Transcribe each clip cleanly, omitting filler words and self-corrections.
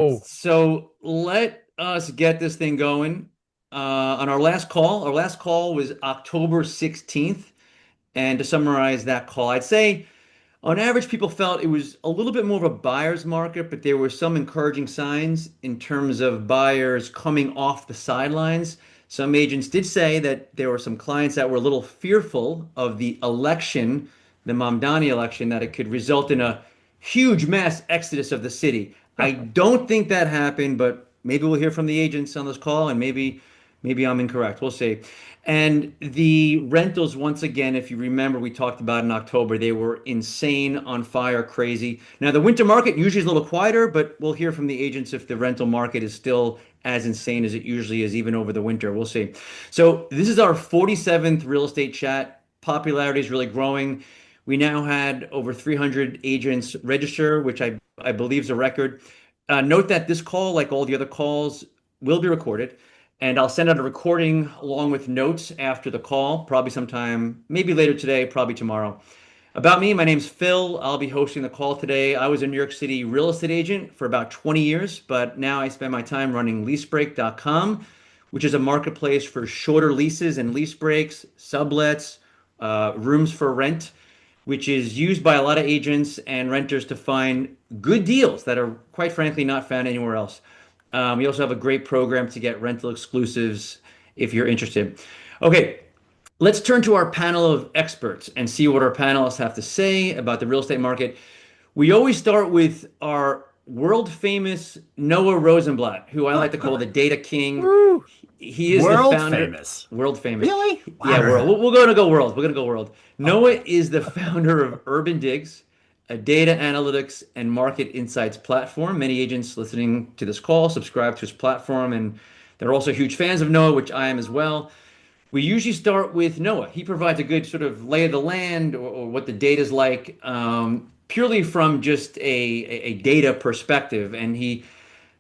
Oh, So let us get this thing going. On our last call was October 16th. And to summarize that call, I'd say on average, people felt it was a little bit more of a buyer's market, but there were some encouraging signs in terms of buyers coming off the sidelines. Some agents did say that there were some clients that were a little fearful of the election, the Mamdani election, that it could result in a huge mass exodus of the city. I don't think that happened, but maybe we'll hear from the agents on this call, and maybe I'm incorrect. We'll see. And the rentals, once again, if you remember, we talked about in October, they were insane, on fire, crazy. Now, the winter market usually is a little quieter, but we'll hear from the agents if the rental market is still as insane as it usually is, even over the winter. We'll see. So, this is our 47th real estate chat. Popularity is really growing. We now had over 300 agents register, which I believe is a record. Note that this call, like all the other calls, will be recorded. And I'll send out a recording along with notes after the call, probably sometime, maybe later today, probably tomorrow. About me, my name's Phil. I'll be hosting the call today. I was a New York City real estate agent for about 20 years, but now I spend my time running leasebreak.com, which is a marketplace for shorter leases and lease breaks, sublets, rooms for rent, which is used by a lot of agents and renters to find good deals that are, quite frankly, not found anywhere else. We also have a great program to get rental exclusives if you're interested. Okay, let's turn to our panel of experts and see what our panelists have to say about the real estate market. We always start with our world famous Noah Rosenblatt, who I like to call the data king. woo. He is the World founder, famous. world famous. Really? Yeah, world. Wow. We're going to go world. We're going to go world. Noah Okay. is the founder of Urban Digs, a data analytics and market insights platform. Many agents listening to this call subscribe to his platform, and they're also huge fans of Noah, which I am as well. We usually start with Noah. He provides a good sort of lay of the land or what the data is like, purely from just a data perspective. And he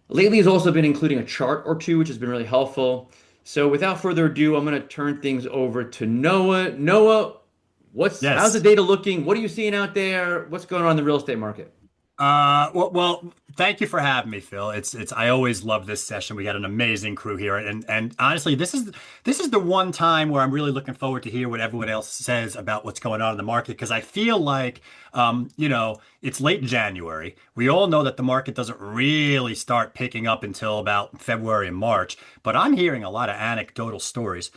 lately has also been including a chart or two, which has been really helpful. So without further ado, I'm going to turn things over to Noah. Noah, how's the Yes. data looking? What are you seeing out there? What's going on in the real estate market? Well, thank you for having me, Phil. I always love this session. We got an amazing crew here, and honestly, this is the one time where I'm really looking forward to hear what everyone else says about what's going on in the market because I feel like, it's late January. We all know that the market doesn't really start picking up until about February and March, but I'm hearing a lot of anecdotal stories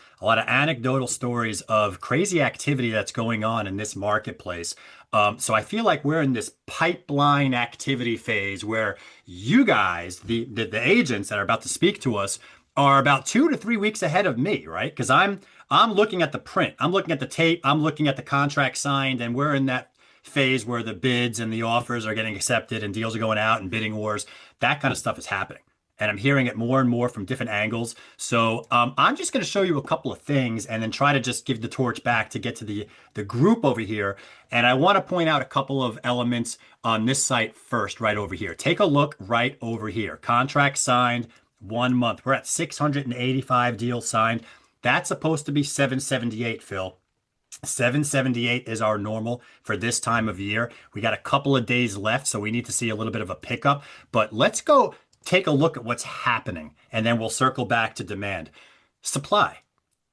of crazy activity that's going on in this marketplace. So I feel like we're in this pipeline activity phase where you guys, the agents that are about to speak to us, are about 2 to 3 weeks ahead of me, right? Because I'm looking at the print, I'm looking at the tape, I'm looking at the contract signed, and we're in that phase where the bids and the offers are getting accepted and deals are going out and bidding wars. That kind of stuff is happening. And I'm hearing it more and more from different angles. So I'm just going to show you a couple of things and then try to just give the torch back to get to the group over here. And I want to point out a couple of elements on this site first, right over here. Take a look right over here. Contract signed 1 month. We're at 685 deals signed. That's supposed to be 778, Phil. 778 is our normal for this time of year. We got a couple of days left, so we need to see a little bit of a pickup. But let's go take a look at what's happening, and then we'll circle back to demand. Supply.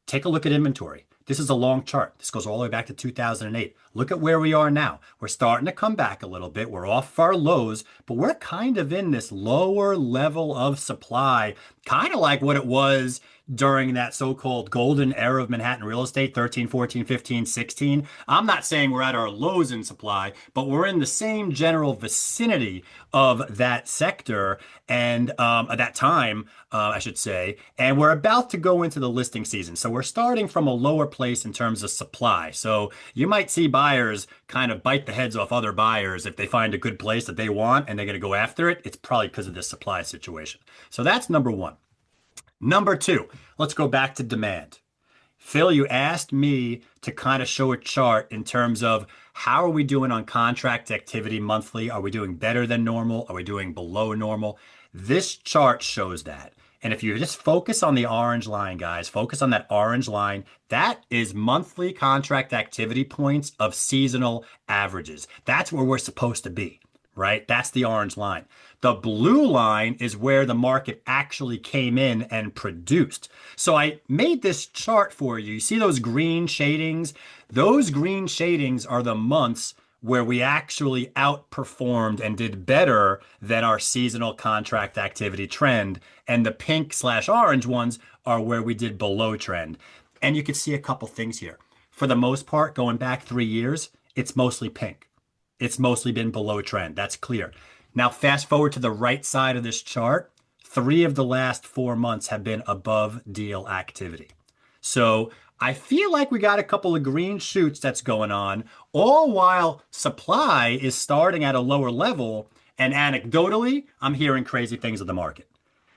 Take a look at inventory. This is a long chart. This goes all the way back to 2008. Look at where we are now. We're starting to come back a little bit. We're off our lows, but we're kind of in this lower level of supply, kind of like what it was during that so-called golden era of Manhattan real estate, 13, 14, 15, 16. I'm not saying we're at our lows in supply, but we're in the same general vicinity of that sector and at that time, I should say. And we're about to go into the listing season. So we're starting from a lower place in terms of supply. So you might see buyers kind of bite the heads off other buyers if they find a good place that they want and they're going to go after it. It's probably because of this supply situation. So that's number one. Number two, let's go back to demand. Phil, you asked me to kind of show a chart in terms of how are we doing on contract activity monthly? Are we doing better than normal? Are we doing below normal? This chart shows that. And if you just focus on the orange line, guys, focus on that orange line. That is monthly contract activity points of seasonal averages. That's where we're supposed to be, right? That's the orange line. The blue line is where the market actually came in and produced. So I made this chart for you. You see those green shadings? Those green shadings are the months where we actually outperformed and did better than our seasonal contract activity trend. And the pink slash orange ones are where we did below trend. And you can see a couple things here. For the most part, going back 3 years, it's mostly pink. It's mostly been below trend. That's clear. Now, fast forward to the right side of this chart. 3 of the last 4 months have been above deal activity. So I feel like we got a couple of green shoots that's going on, all while supply is starting at a lower level. And anecdotally, I'm hearing crazy things of the market.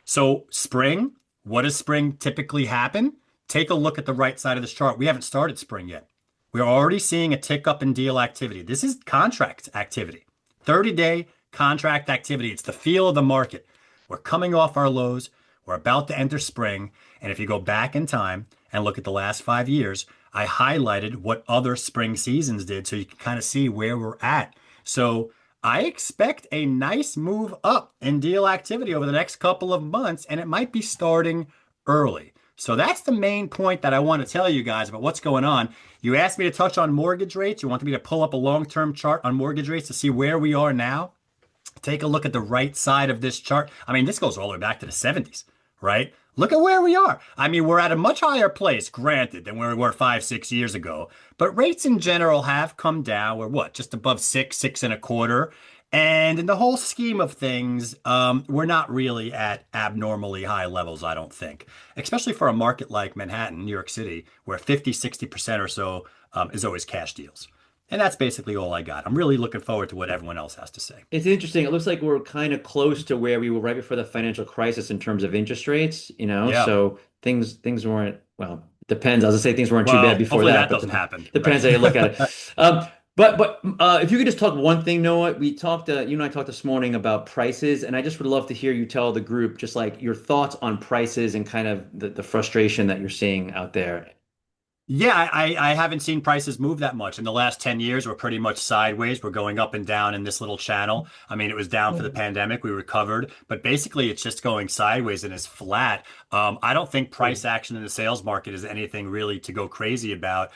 So, spring, what does spring typically happen? Take a look at the right side of this chart. We haven't started spring yet. We're already seeing a tick up in deal activity. This is contract activity, 30-day contract activity. It's the feel of the market. We're coming off our lows. We're about to enter spring. And if you go back in time and look at the last 5 years, I highlighted what other spring seasons did so you can kind of see where we're at. So I expect a nice move up in deal activity over the next couple of months, and it might be starting early. So that's the main point that I want to tell you guys about what's going on. You asked me to touch on mortgage rates. You want me to pull up a long-term chart on mortgage rates to see where we are now? Take a look at the right side of this chart. I mean, this goes all the way back to the 70s, right? Look at where we are. I mean, we're at a much higher place, granted, than where we were 5, 6 years ago. But rates in general have come down. We're what, just above 6, 6 and a quarter. And in the whole scheme of things, we're not really at abnormally high levels, I don't think, especially for a market like Manhattan, New York City, where 50, 60% or so is always cash deals. And that's basically all I got. I'm really looking forward to what everyone else has to say. It's interesting. It looks like we're kind of close to where we were right before the financial crisis in terms of interest rates, you know. Yeah. So things weren't, well, depends. I was gonna say things weren't too bad Well, before hopefully that, that but doesn't happen, right? depends how you look at it. If you could just talk one thing, Noah, we talked, you and I talked this morning about prices, and I just would love to hear you tell the group just like your thoughts on prices and kind of the frustration that you're seeing out there. Yeah, I haven't seen prices move that much. In the last 10 years, we're pretty much sideways. We're going up and down in this little channel. I mean, it was down for the pandemic. We recovered, but basically it's just going sideways and is flat. I don't think price action in the sales market is anything really to go crazy about.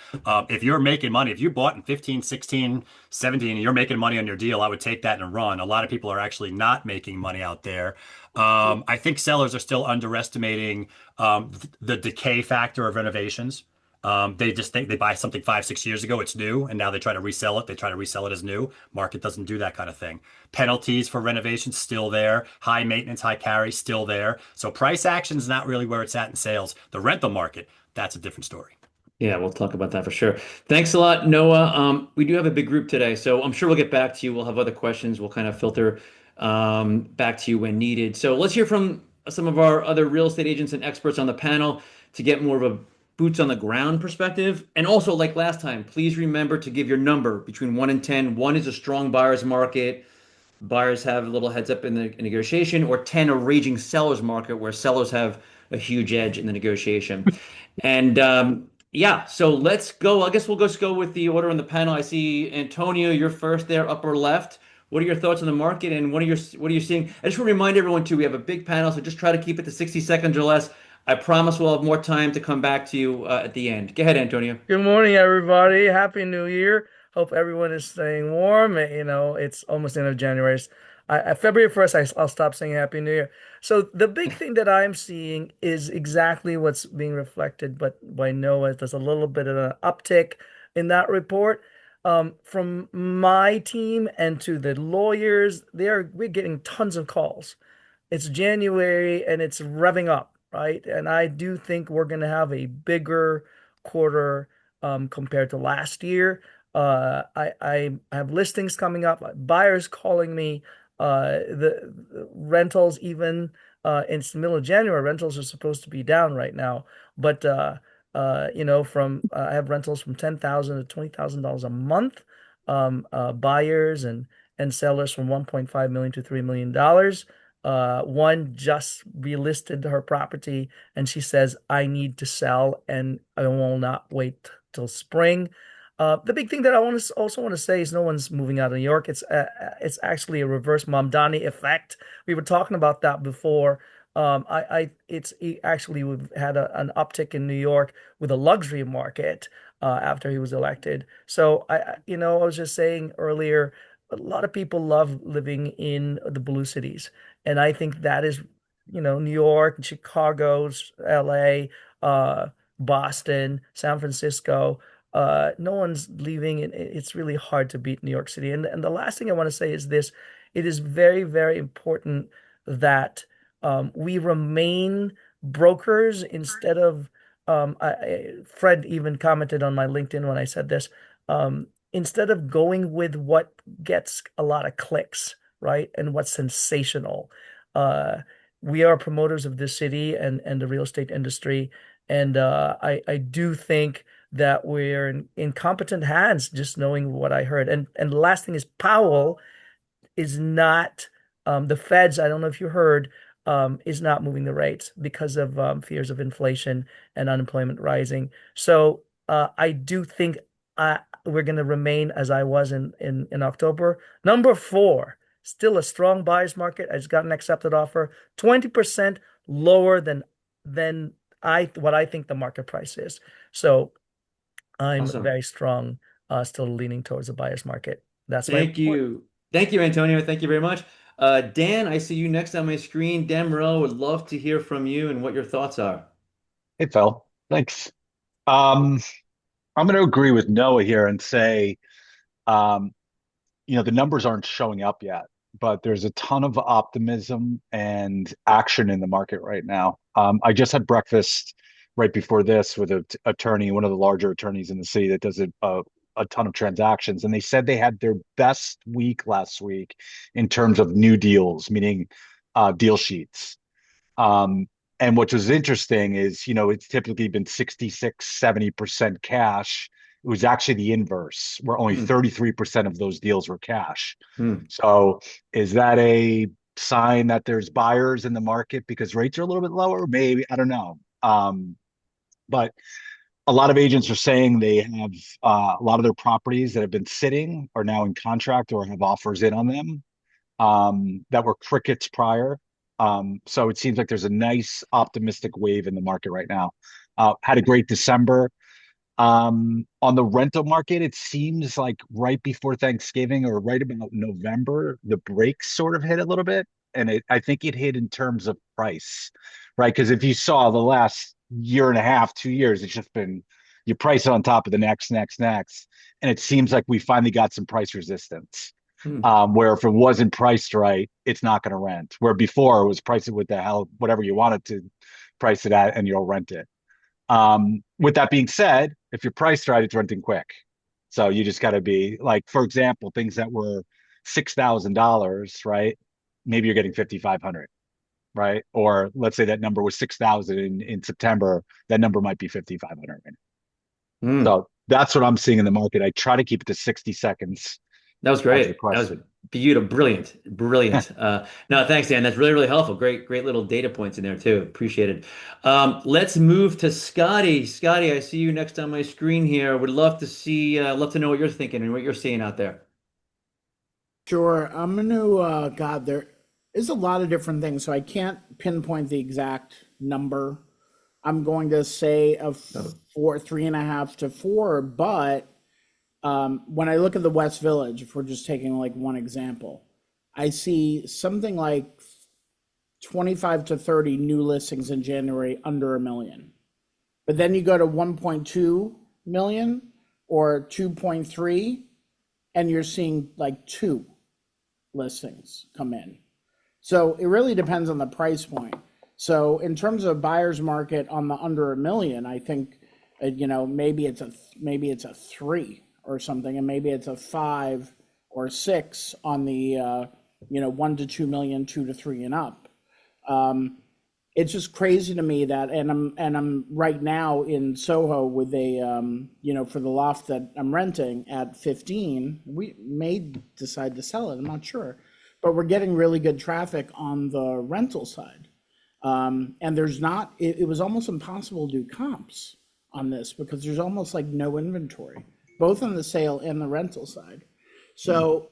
If you're making money, if you bought in 15, 16, 17, and you're making money on your deal, I would take that and run. A lot of people are actually not making money out there. I think sellers are still underestimating the decay factor of renovations. They just think they buy something 5, 6 years ago, it's new, and now they try to resell it. They try to resell it as new. Market doesn't do that kind of thing. Penalties for renovations still there. High maintenance, high carry still there. So price action is not really where it's at in sales. The rental market, that's a different story. Yeah, we'll talk about that for sure. Thanks a lot, Noah. We do have a big group today, so I'm sure we'll get back to you. We'll have other questions. We'll kind of filter back to you when needed. So let's hear from some of our other real estate agents and experts on the panel to get more of a boots on the ground perspective. And also, like last time, please remember to give your number between 1 and 10. 1 is a strong buyer's market. Buyers have a little heads up in the negotiation, or 10, a raging seller's market where sellers have a huge edge in the negotiation. And yeah, so let's go. I guess we'll just go with the order on the panel. I see Antonio, you're first there, upper left. What are your thoughts on the market and what are you seeing? I just want to remind everyone too, we have a big panel, so just try to keep it to 60 seconds or less. I promise we'll have more time to come back to you at the end. Go ahead, Antonio. Good morning, everybody. Happy New Year. Hope everyone is staying warm. You know, it's almost the end of January. February 1st, I'll stop saying Happy New Year. So the big thing that I'm seeing is exactly what's being reflected, but by Noah, there's a little bit of an uptick in that report. From my team and to the lawyers, we're getting tons of calls. It's January and it's revving up, right? And I do think we're going to have a bigger quarter compared to last year. I have listings coming up, buyers calling me. The rentals, even in the middle of January, rentals are supposed to be down right now. But you know, from I have rentals from $10,000 to $20,000 a month. Buyers and sellers from 1.5 million to $3 million. One just relisted her property and she says, I need to sell and I will not wait till spring. The big thing that also want to say is no one's moving out of New York. It's actually a reverse Mamdani effect. We were talking about that before. Actually we've had an uptick in New York with a luxury market after he was elected. So I was just saying earlier, a lot of people love living in the blue cities, and I think that is, New York, Chicago, LA, Boston, San Francisco. No one's leaving, and it's really hard to beat New York City. And the last thing I want to say is this: it is very, very important that we remain brokers instead of Fred even commented on my LinkedIn when I said this. Instead of going with what gets a lot of clicks, right, and what's sensational. Uh, we are promoters of this city and the real estate industry, and I do think that we're in competent hands, just knowing what I heard. And the last thing is Powell is not the Feds, I don't know if you heard, is not moving the rates because of fears of inflation and unemployment rising. So I do think we're going to remain as I was in October. Number four, still a strong buyer's market. I just got an accepted offer, 20% lower than what I think the market price is. So I'm Awesome. very strong, still leaning towards the buyer's market. That's my Thank report. you. Thank you, Antonio. Thank you very much. Dan, I see you next on my screen. Dan Marrello, would love to hear from you and what your thoughts are. Hey, Phil. Thanks. Um, I'm going to agree with Noah here and say, um, the numbers aren't showing up yet, but there's a ton of optimism and action in the market right now. I just had breakfast right before this with an attorney, one of the larger attorneys in the city that does a ton of transactions, and they said they had their best week last week in terms of new deals, meaning deal sheets. Um, and what was interesting is, it's typically been 66, 70% cash. It was actually the inverse, where only Hmm. 33% of those deals were cash. Hmm. So is that a sign that there's buyers in the market because rates are a little bit lower? Maybe, I don't know. But a lot of agents are saying they have a lot of their properties that have been sitting are now in contract or have offers in on them that were crickets prior. So it seems like there's a nice optimistic wave in the market right now. Had a great December. On the rental market, it seems like right before Thanksgiving or right about November, the brakes sort of hit a little bit. And I think it hit in terms of price, right? Because if you saw the last year and a half, 2 years, it's just been you price it on top of the next, next, next. And it seems like we finally got some price resistance. Hmm. Where if it wasn't priced right, it's not going to rent. Where before it was price it with the hell, whatever you wanted to price it at, and you'll rent it. With that being said, if you're priced right, it's renting quick. So you just got to be like, for example, things that were $6,000, right? Maybe you're getting 5,500, right? Or let's say that number was 6,000 in September. That number might be 5,500 right now. Hmm. So that's what I'm seeing in the market. I try to keep it to 60 seconds. That was Answer the great. That was question. beautiful, brilliant, brilliant. No, thanks, Dan. That's really, really helpful. Great, great little data points in there too. Appreciate it. Let's move to Scotty. Scotty, I see you next on my screen here. Would love to see, love to know what you're thinking and what you're seeing out there. Sure. I'm going to, God, there is a lot of different things, so I can't pinpoint the exact number. I'm going to say a Oh, four, 3.5 to 4, but when I look at the West Village, if we're just taking like one example, I see something like 25 to 30 new listings in January under a million. But then you go to 1.2 million or 2.3, and you're seeing like two listings come in. So it really depends on the price point. So in terms of buyer's market on the under a million, I think maybe it's a 3 or something, and maybe it's a 5 or 6 on the 1 to 2 million, 2 to 3 and up. It's just crazy to me that, and I'm right now in Soho with for the loft that I'm renting at 15. We may decide to sell it. I'm not sure, but we're getting really good traffic on the rental side. And there's not. It was almost impossible to do comps on this because there's almost like no inventory. both on the sale and the rental side. So,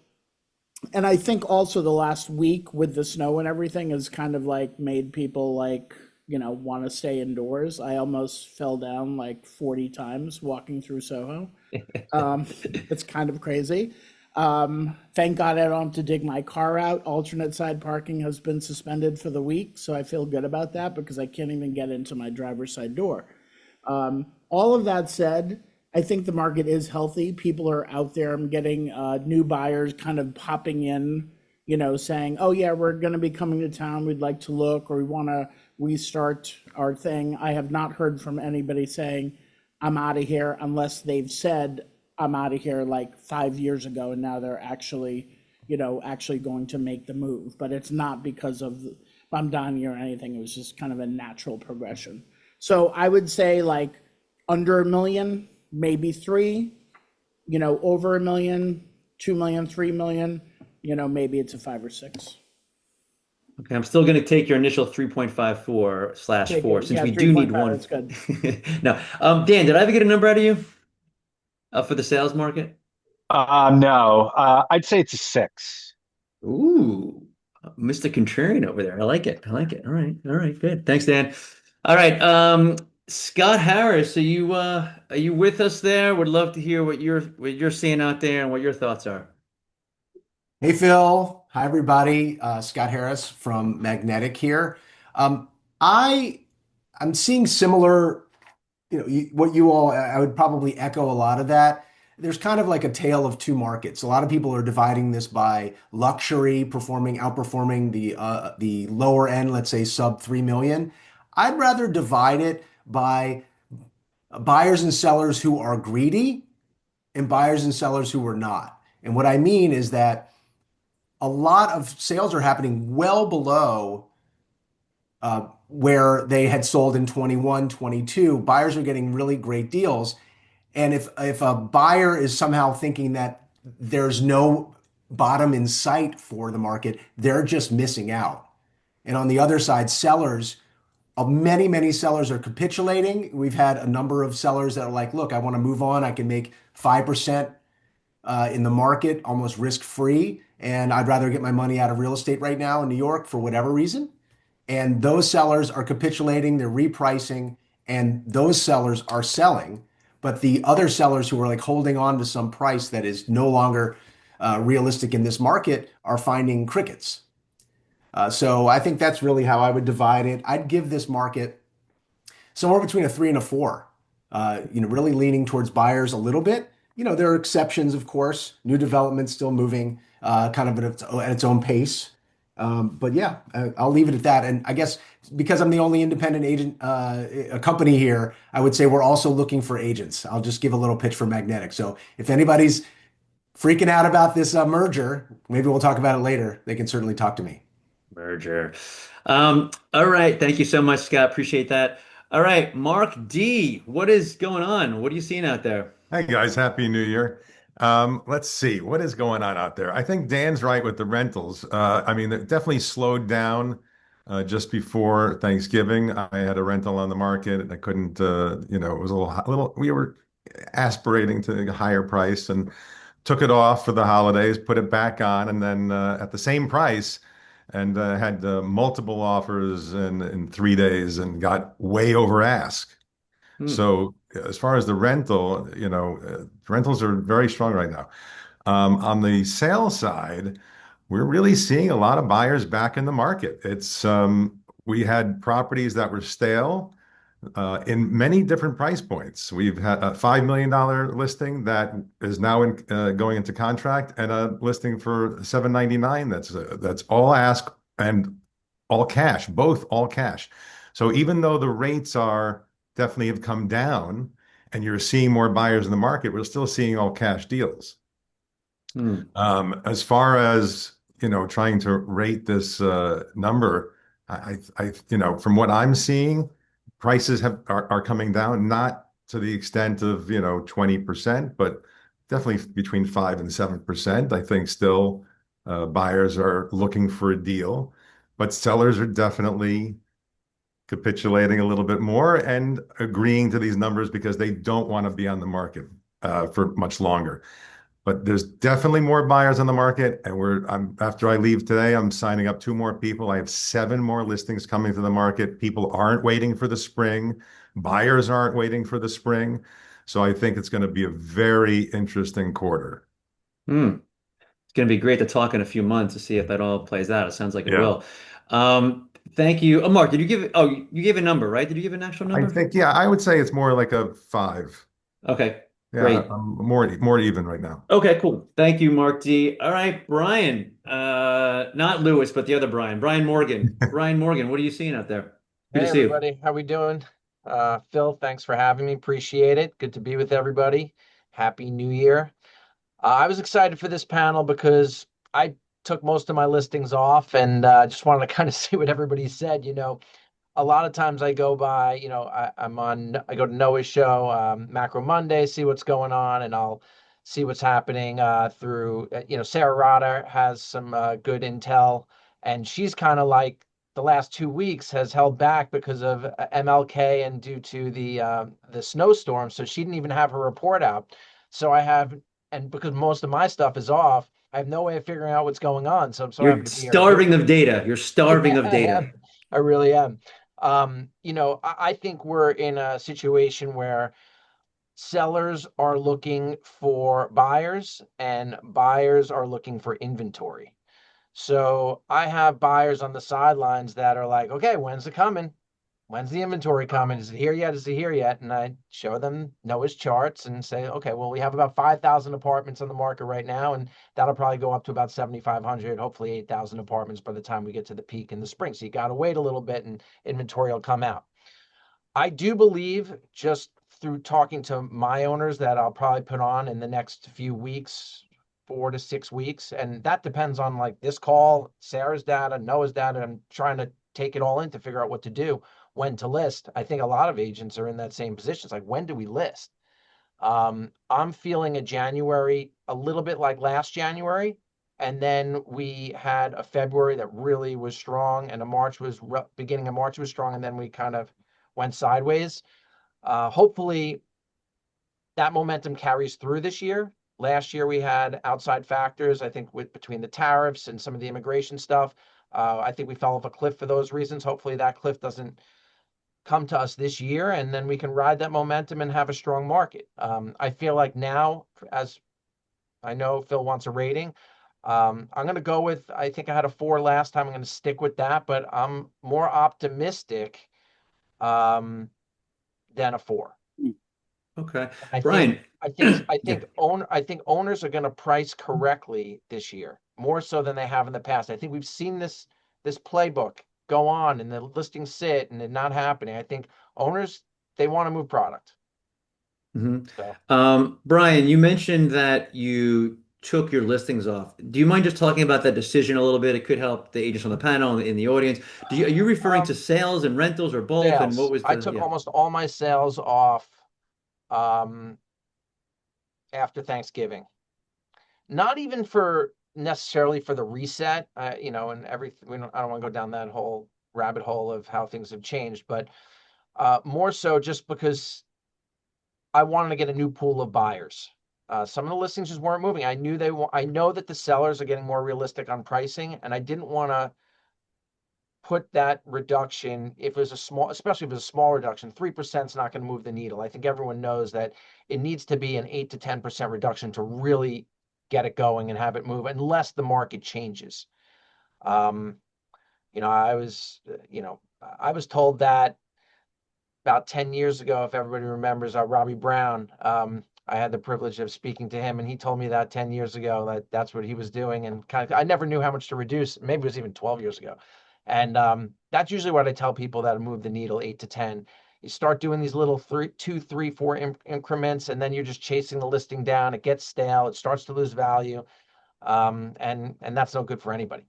and I think also the last week with the snow and everything has kind of like made people like, want to stay indoors. I almost fell down like 40 times walking through Soho. It's kind of crazy. Thank God I don't have to dig my car out. Alternate side parking has been suspended for the week, so I feel good about that because I can't even get into my driver's side door. All of that said, I think the market is healthy. People are out there. I'm getting new buyers kind of popping in, saying, "Oh yeah, we're going to be coming to town. We'd like to look, or we want to restart our thing." I have not heard from anybody saying, "I'm out of here," unless they've said, "I'm out of here" like 5 years ago, and now they're actually going to make the move. But it's not because of I'm down here or anything. It was just kind of a natural progression. So I would say like under a million, maybe three, over a million, 2 million, 3 million, maybe it's a 5 or 6. Okay, I'm still going to take your initial 3.54/4 Okay, since yeah, we do need 3.5, one. that's good. No, Dan, did I ever get a number out of you for the sales market? No, I'd say it's a 6. Ooh, Mr. Contrarian over there. I like it. I like it. All right, good. Thanks, Dan. All right, Scott Harris, are you with us there? Would love to hear what you're seeing out there and what your thoughts are. Hey Phil, hi everybody. Scott Harris from Magnetic here. Um, I I'm seeing similar, what you all. I would probably echo a lot of that. There's kind of like a tale of two markets. A lot of people are dividing this by luxury outperforming the lower end, let's say sub 3 million. I'd rather divide it by buyers and sellers who are greedy and buyers and sellers who are not. And what I mean is that a lot of sales are happening well below where they had sold in 21, 22. Buyers are getting really great deals. And if a buyer is somehow thinking that there's no bottom in sight for the market, they're just missing out. And on the other side, many sellers are capitulating. We've had a number of sellers that are like, look, I want to move on. I can make 5% in the market, almost risk free. And I'd rather get my money out of real estate right now in New York for whatever reason. And those sellers are capitulating, they're repricing, and those sellers are selling. But the other sellers who are like holding on to some price that is no longer realistic in this market are finding crickets. So I think that's really how I would divide it. I'd give this market somewhere between a 3 and a 4. Really leaning towards buyers a little bit. There are exceptions, of course. New development still moving kind of at its own pace. But yeah, I'll leave it at that. And I guess because I'm the only independent agent, a company here, I would say we're also looking for agents. I'll just give a little pitch for Magnetic. So if anybody's freaking out about this merger, maybe we'll talk about it later. They can certainly talk to me. Merger. All right. Thank you so much, Scott. Appreciate that. All right, Mark D, what is going on? What are you seeing out there? Hey guys, Happy New Year. Let's see what is going on out there. I think Dan's right with the rentals. I mean, it definitely slowed down just before Thanksgiving. I had a rental on the market and I couldn't, it was we were aspirating to a higher price and took it off for the holidays, put it back on, and then at the same price and had multiple offers in 3 days and got way over ask. Hmm. So as far as the rental, rentals are very strong right now. On the sales side, we're really seeing a lot of buyers back in the market. We had properties that were stale in many different price points. We've had a $5 million listing that is now going into contract, and a listing for 799 that's all ask and all cash, both all cash. So even though the rates are definitely have come down and you're seeing more buyers in the market, we're still seeing all cash deals. Hmm. As far as, trying to rate this number, from what I'm seeing, prices are coming down, not to the extent of, 20%, but definitely between 5 and 7%. I think still buyers are looking for a deal, but sellers are definitely capitulating a little bit more and agreeing to these numbers because they don't want to be on the market for much longer. But there's definitely more buyers on the market, and after I leave today, I'm signing up 2 more people. I have 7 more listings coming to the market. People aren't waiting for the spring. Buyers aren't waiting for the spring. So I think it's going to be a very interesting quarter. Hmm. It's going to be great to talk in a few months to see if that all plays out. It sounds like it Yeah. will. Thank you. Oh, Mark, did you give, oh, you gave a number, right? Did you give an actual I number? think, yeah, I would say it's more like a 5. Okay, Yeah, great. I'm more even right now. Okay, cool. Thank you, Mark D. All right, Brian, not Lewis, but the other Brian, Brian Morgan. Brian Morgan, what are you seeing out there? Good to Hey see you. everybody, how we doing? Phil, thanks for having me. Appreciate it. Good to be with everybody. Happy New Year. I was excited for this panel because I took most of my listings off and just wanted to kind of see what everybody said. A lot of times I go by, I go to Noah's show, Macro Monday, see what's going on, and I'll see what's happening through, Sarah Rotter has some good intel, and she's kind of like the last 2 weeks has held back because of MLK and due to the snowstorm. So she didn't even have her report out. So and because most of my stuff is off, I have no way of figuring out what's going on. So I'm so happy You're to be here. starving of data. You're starving Yeah, of I data. am. I really am. I think we're in a situation where sellers are looking for buyers and buyers are looking for inventory. So I have buyers on the sidelines that are like, okay, when's it coming? When's the inventory coming? Is it here yet? Is it here yet? And I show them Noah's charts and say, okay, well, we have about 5,000 apartments on the market right now, and that'll probably go up to about 7,500, hopefully 8,000 apartments by the time we get to the peak in the spring. So you got to wait a little bit and inventory will come out. I do believe, just through talking to my owners, that I'll probably put on in the next few weeks, 4 to 6 weeks. And that depends on like this call, Sarah's data, Noah's data. I'm trying to take it all in to figure out what to do, when to list. I think a lot of agents are in that same position. It's like, when do we list? I'm feeling a January a little bit like last January. And then we had a February that really was strong, and a March was beginning of March was strong, and then we kind of went sideways. Hopefully, that momentum carries through this year. Last year we had outside factors. I think between the tariffs and some of the immigration stuff, I think we fell off a cliff for those reasons. Hopefully, that cliff doesn't come to us this year, and then we can ride that momentum and have a strong market. I feel like now, as I know Phil wants a rating. I'm going to go with, I think I had a 4 last time. I'm going to stick with that, but I'm more optimistic than a 4. Okay. I think Brian. Yeah. I think owners are going to price correctly this year, more so than they have in the past. I think we've seen this playbook go on and the listings sit and it not happening. I think owners, they want to move product. Mhm. So Brian, you mentioned that you took your listings off. Do you mind just talking about that decision a little bit? It could help the agents on the panel and in the audience. Are you referring to um, sales and rentals or both? And what sales. was I the, took yeah. almost all my sales off um, after Thanksgiving. Not even for necessarily for the reset, and everything. I don't want to go down that whole rabbit hole of how things have changed, but more so just because I wanted to get a new pool of buyers. Some of the listings just weren't moving. I know that the sellers are getting more realistic on pricing, and I didn't want to put that reduction, if it was a small, especially if it was a small reduction. 3% is not going to move the needle. I think everyone knows that it needs to be an 8 to 10% reduction to really get it going and have it move, unless the market changes. Um, I was told that about 10 years ago, if everybody remembers, Robbie Brown. I had the privilege of speaking to him, and he told me that 10 years ago that that's what he was doing. And I never knew how much to reduce. Maybe it was even 12 years ago. And that's usually what I tell people that move the needle 8 to 10. You start doing these little 2, 3, 4 increments, and then you're just chasing the listing down. It gets stale. It starts to lose value. And that's no good for anybody.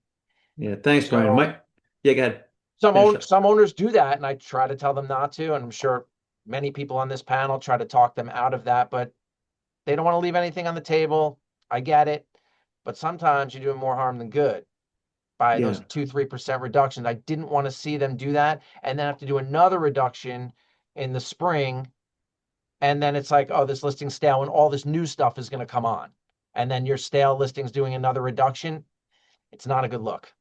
Yeah. Thanks, Brian. So Mike, yeah, go ahead. Finish up. some owners do that, and I try to tell them not to, and I'm sure many people on this panel try to talk them out of that, but they don't want to leave anything on the table. I get it, but sometimes you're doing more harm than good by those Yeah. 2-3% reductions. I didn't want to see them do that and then have to do another reduction in the spring and then it's like, oh, this listing's stale, and all this new stuff is going to come on, and then your stale listing's doing another reduction. It's not a good look.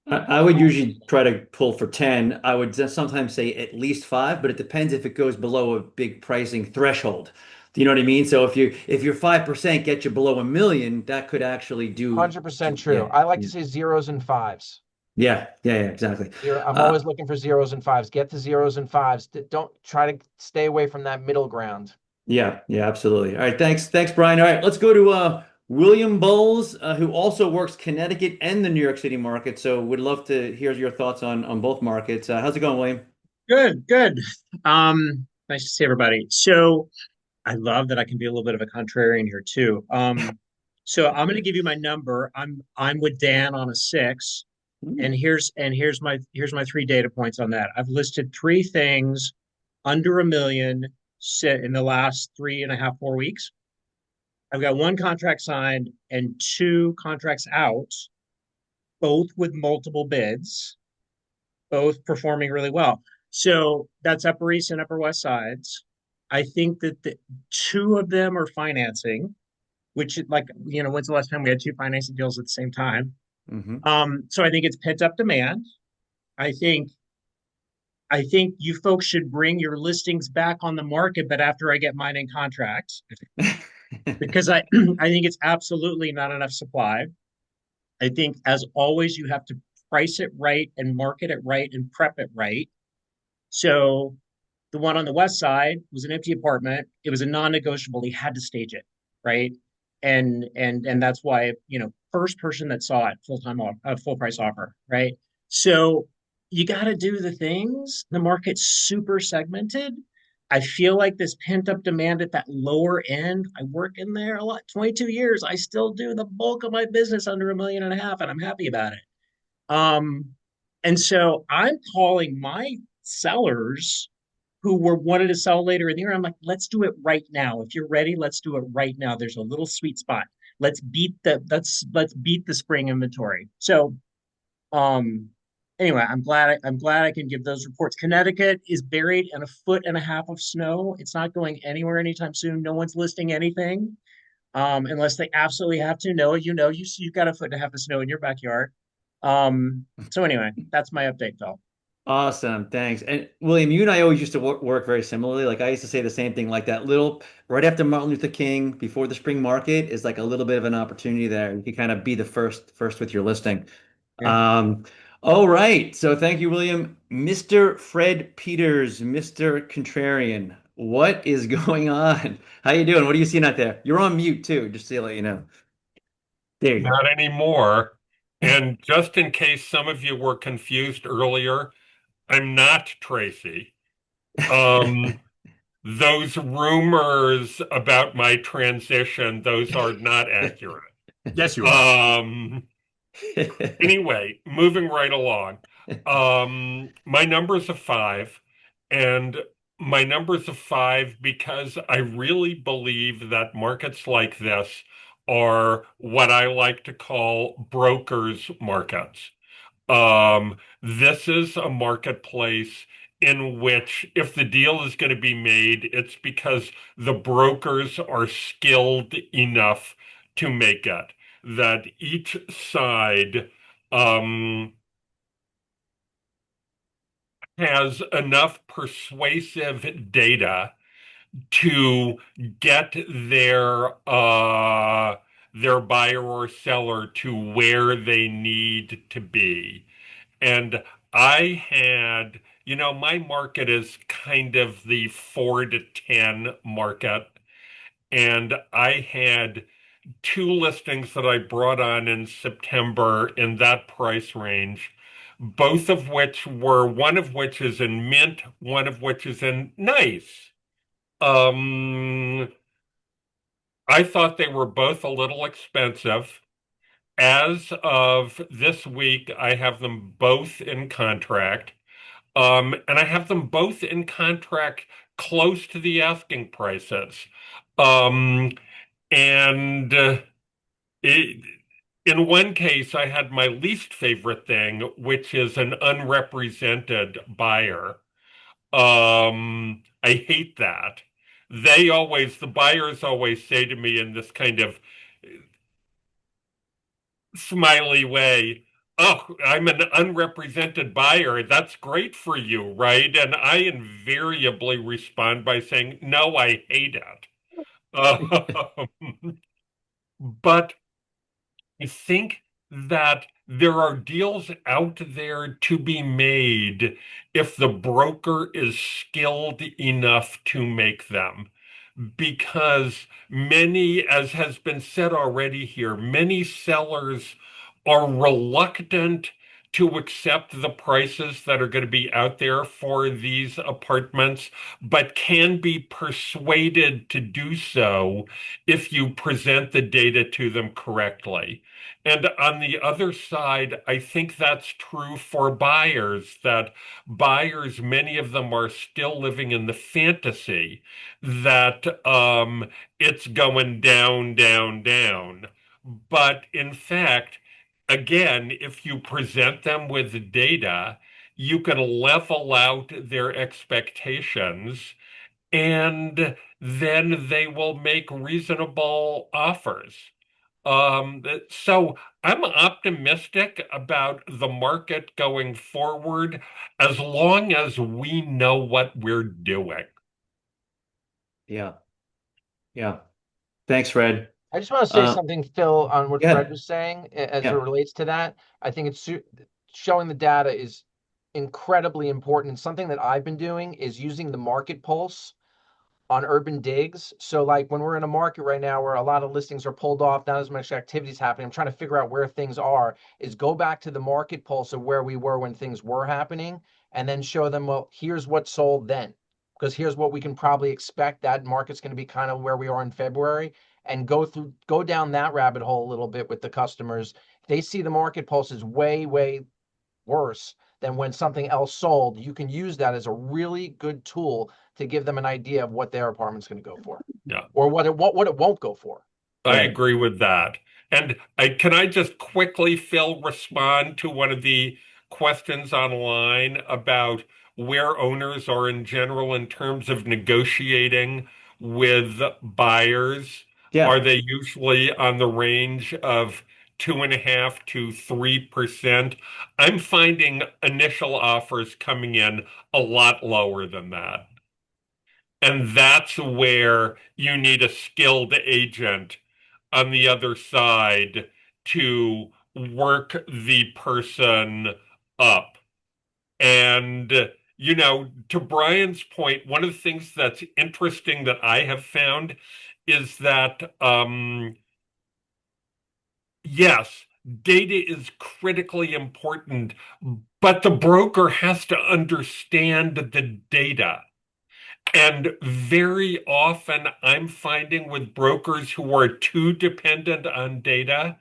I would usually try to pull for 10. I would sometimes say at least five, but it depends if it goes below a big pricing threshold. Do you know what I mean? So if your 5% gets you below 1 million, that could actually do 100% true. yeah. I like to say zeros and fives. Yeah, exactly. I'm always looking for zeros and fives. Get the zeros and fives. Don't try to stay away from that middle ground. Yeah, absolutely. All right, thanks, Brian. All right, let's go to William Bolls, who also works Connecticut and the New York City market. So would love to hear your thoughts on both markets. How's it going, William? Good. Nice to see everybody. So I love that I can be a little bit of a contrarian here too. So I'm going to give you my number. I'm with Dan on a 6, and here's my 3 data points on that. I've listed 3 things under 1 million sit in the last 3.5, 4 weeks. I've got 1 contract signed and 2 contracts out, both with multiple bids, both performing really well. So that's Upper East and Upper West Sides. I think that 2 of them are financing, which, like, when's the last time we had 2 financing deals at the same time? So I think it's pent up demand. I think you folks should bring your listings back on the market, but after I get mine in contract, because I think it's absolutely not enough supply. I think, as always, you have to price it right and market it right and prep it right. So the one on the west side was an empty apartment. It was a non-negotiable. He had to stage it, right? And that's why, first person that saw it, full price offer, right? So you got to do the things. The market's super segmented. I feel like this pent up demand at that lower end. I work in there a lot, 22 years. I still do the bulk of my business under 1.5 million, and I'm happy about it. And so I'm calling my sellers who wanted to sell later in the year. I'm like, let's do it right now. If you're ready, let's do it right now. There's a little sweet spot. Let's beat the spring inventory. So anyway, I'm glad I can give those reports. Connecticut is buried in 1.5 feet of snow. It's not going anywhere anytime soon. No one's listing anything. Unless they absolutely have to. No, you've got 1.5 feet of snow in your backyard. So anyway, that's my update, Phil. Awesome, thanks. And William, you and I always used to work very similarly. Like I used to say the same thing, like that little right after Martin Luther King, before the spring market is like a little bit of an opportunity there. You can kind of be the first with your listing. Yeah. All right. So thank you, William. Mr. Fred Peters, Mr. Contrarian, what is going on? How you doing? What are you seeing out there? You're on mute too, just to let you know. There you go. Not anymore. And just in case some of you were confused earlier, I'm not Tracy. Those rumors about my transition, those are not accurate. Yes, you are. Anyway, moving right along. My number's a 5, and my number's a 5 because I really believe that markets like this are what I like to call brokers' markets. This is a marketplace in which, if the deal is going to be made, it's because the brokers are skilled enough to make it. That each side has enough persuasive data to get their buyer or seller to where they need to be. And I had, my market is kind of the 4 to 10 market. And I had 2 listings that I brought on in September in that price range, one of which is in mint, one of which is in nice. I thought they were both a little expensive. As of this week, I have them both in contract. And I have them both in contract close to the asking prices. Um, and in one case, I had my least favorite thing, which is an unrepresented buyer. I hate that. the buyers always say to me in this kind of smiley way, "Oh, I'm an unrepresented buyer. That's great for you, right?" And I invariably respond by saying, "No, I hate it." But I think that there are deals out there to be made if the broker is skilled enough to make them. Because many, as has been said already here, many sellers are reluctant to accept the prices that are going to be out there for these apartments, but can be persuaded to do so if you present the data to them correctly. And on the other side, I think that's true for buyers, that buyers, many of them are still living in the fantasy that it's going down, down, down. But in fact, again, if you present them with data, you can level out their expectations and then they will make reasonable offers. So I'm optimistic about the market going forward as long as we know what we're doing. Yeah. Yeah. Thanks, Fred. I just want to say something, Phil, on what Fred Yeah. was saying as it Yeah. relates to that. I think it's showing the data is incredibly important. And something that I've been doing is using the market pulse on urban digs. So like when we're in a market right now where a lot of listings are pulled off, not as much activity is happening, I'm trying to figure out where things are, is go back to the market pulse of where we were when things were happening and then show them, well, here's what sold then. Because here's what we can probably expect. That market's going to be kind of where we are in February, and go down that rabbit hole a little bit with the customers. They see the market pulse is way, way worse than when something else sold. You can use that as a really good tool to give them an idea of what their apartment's going to go for, Yeah. or what it won't go for. I Right. agree with that. And can I just quickly, Phil, respond to one of the questions online about where owners are in general in terms of negotiating with buyers? Are Yeah. they usually on the range of 2.5 to 3%? I'm finding initial offers coming in a lot lower than that. And that's where you need a skilled agent on the other side to work the person up. And, to Brian's point, one of the things that's interesting that I have found is that, yes, data is critically important, but the broker has to understand the data. And very often I'm finding with brokers who are too dependent on data.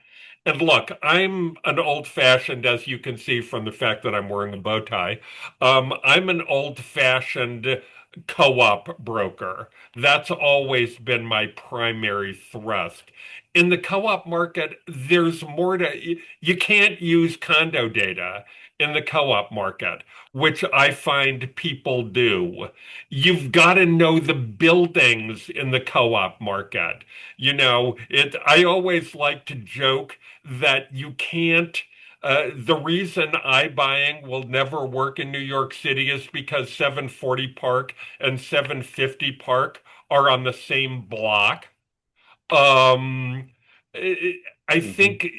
And look, I'm an old-fashioned, as you can see from the fact that I'm wearing a bow tie. I'm an old-fashioned co-op broker. That's always been my primary thrust. In the co-op market, there's more you can't use condo data in the co-op market, which I find people do. You've got to know the buildings in the co-op market. I always like to joke that you can't. The reason iBuying will never work in New York City is because 740 Park and 750 Park are on the same block. Um, I Mhm. think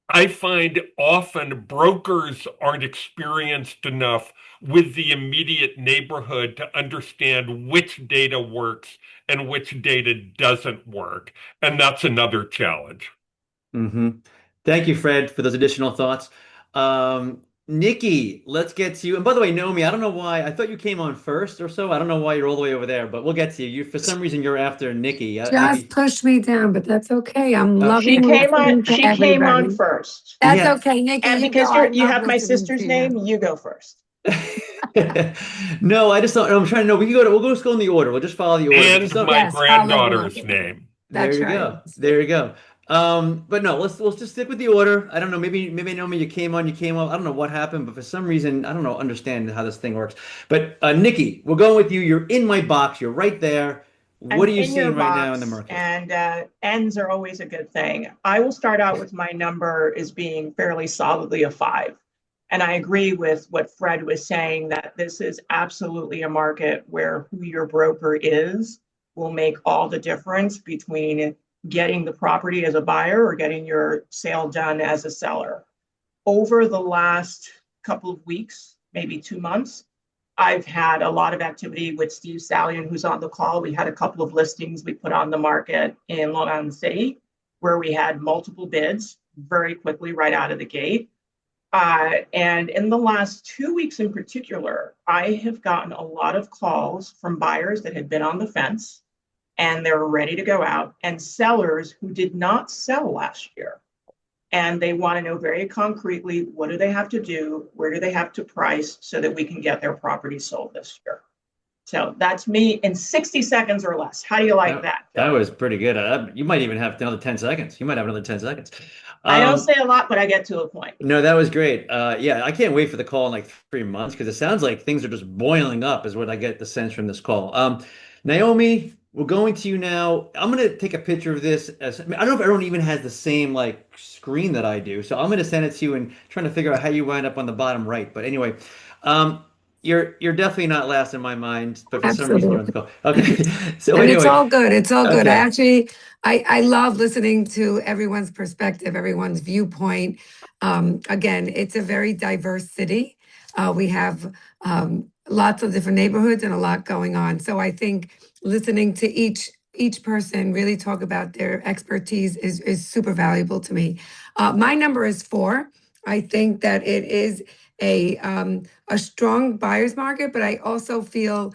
I find often brokers aren't experienced enough with the immediate neighborhood to understand which data works and which data doesn't work. And that's another challenge. hmm Thank you, Fred, for those additional thoughts. Nikki, let's get to you. And by the way, Naomi, I don't know why. I thought you came on first or so. I don't know why you're all the way over there, but we'll get to you. For some reason, you're after Nikki. Just Maybe. push me down, but that's okay. I'm She loving came on listening to she came on everybody. first. That's Yeah. okay, Nikki. And You know because I you love have my listening sister's to you. name, you go first. No, I just don't. I'm trying to know. We'll just go in the order. We'll just follow the order. And my Yes, follow the granddaughter's order. name. There That's you right. go. There you go. But no, let's just stick with the order. I don't know. Maybe Naomi, you came on, you came up. I don't know what happened, but for some reason, understand how this thing works. But Nikki, we're going with you. You're in my box. You're right there. What I'm are you in your seeing right now in the box, market? and ends are always a good thing. I will start out with my number as being fairly solidly a 5. And I agree with what Fred was saying that this is absolutely a market where who your broker is will make all the difference between getting the property as a buyer or getting your sale done as a seller. Over the last couple of weeks, maybe 2 months, I've had a lot of activity with Steve Salian, who's on the call. We had a couple of listings we put on the market in Long Island City where we had multiple bids very quickly right out of the gate. And in the last 2 weeks in particular, I have gotten a lot of calls from buyers that had been on the fence and they're ready to go out, and sellers who did not sell last year. And they want to know very concretely, what do they have to do? Where do they have to price so that we can get their property sold this year? So that's me in 60 seconds or less. How do you like that, That Joey? was pretty good. You might even have another 10 seconds. You might have another 10 seconds. I don't say a lot, but I get to a point. No, that was great. Yeah, I can't wait for the call in like 3 months because it sounds like things are just boiling up, is what I get the sense from this call. Naomi, we're going to you now. I'm going to take a picture of this. I don't know if everyone even has the same like screen that I do, so I'm going to send it to you and trying to figure out how you wind up on the bottom right. But anyway, um, you're definitely not last in my mind, but for some reason you're on the Absolutely. call. Okay, so And it's anyway, all good. It's all good. okay. I love listening to everyone's perspective, everyone's viewpoint. Again, it's a very diverse city. We have lots of different neighborhoods and a lot going on. So I think listening to each person really talk about their expertise is super valuable to me. My number is 4. I think that it is a strong buyer's market, but I also feel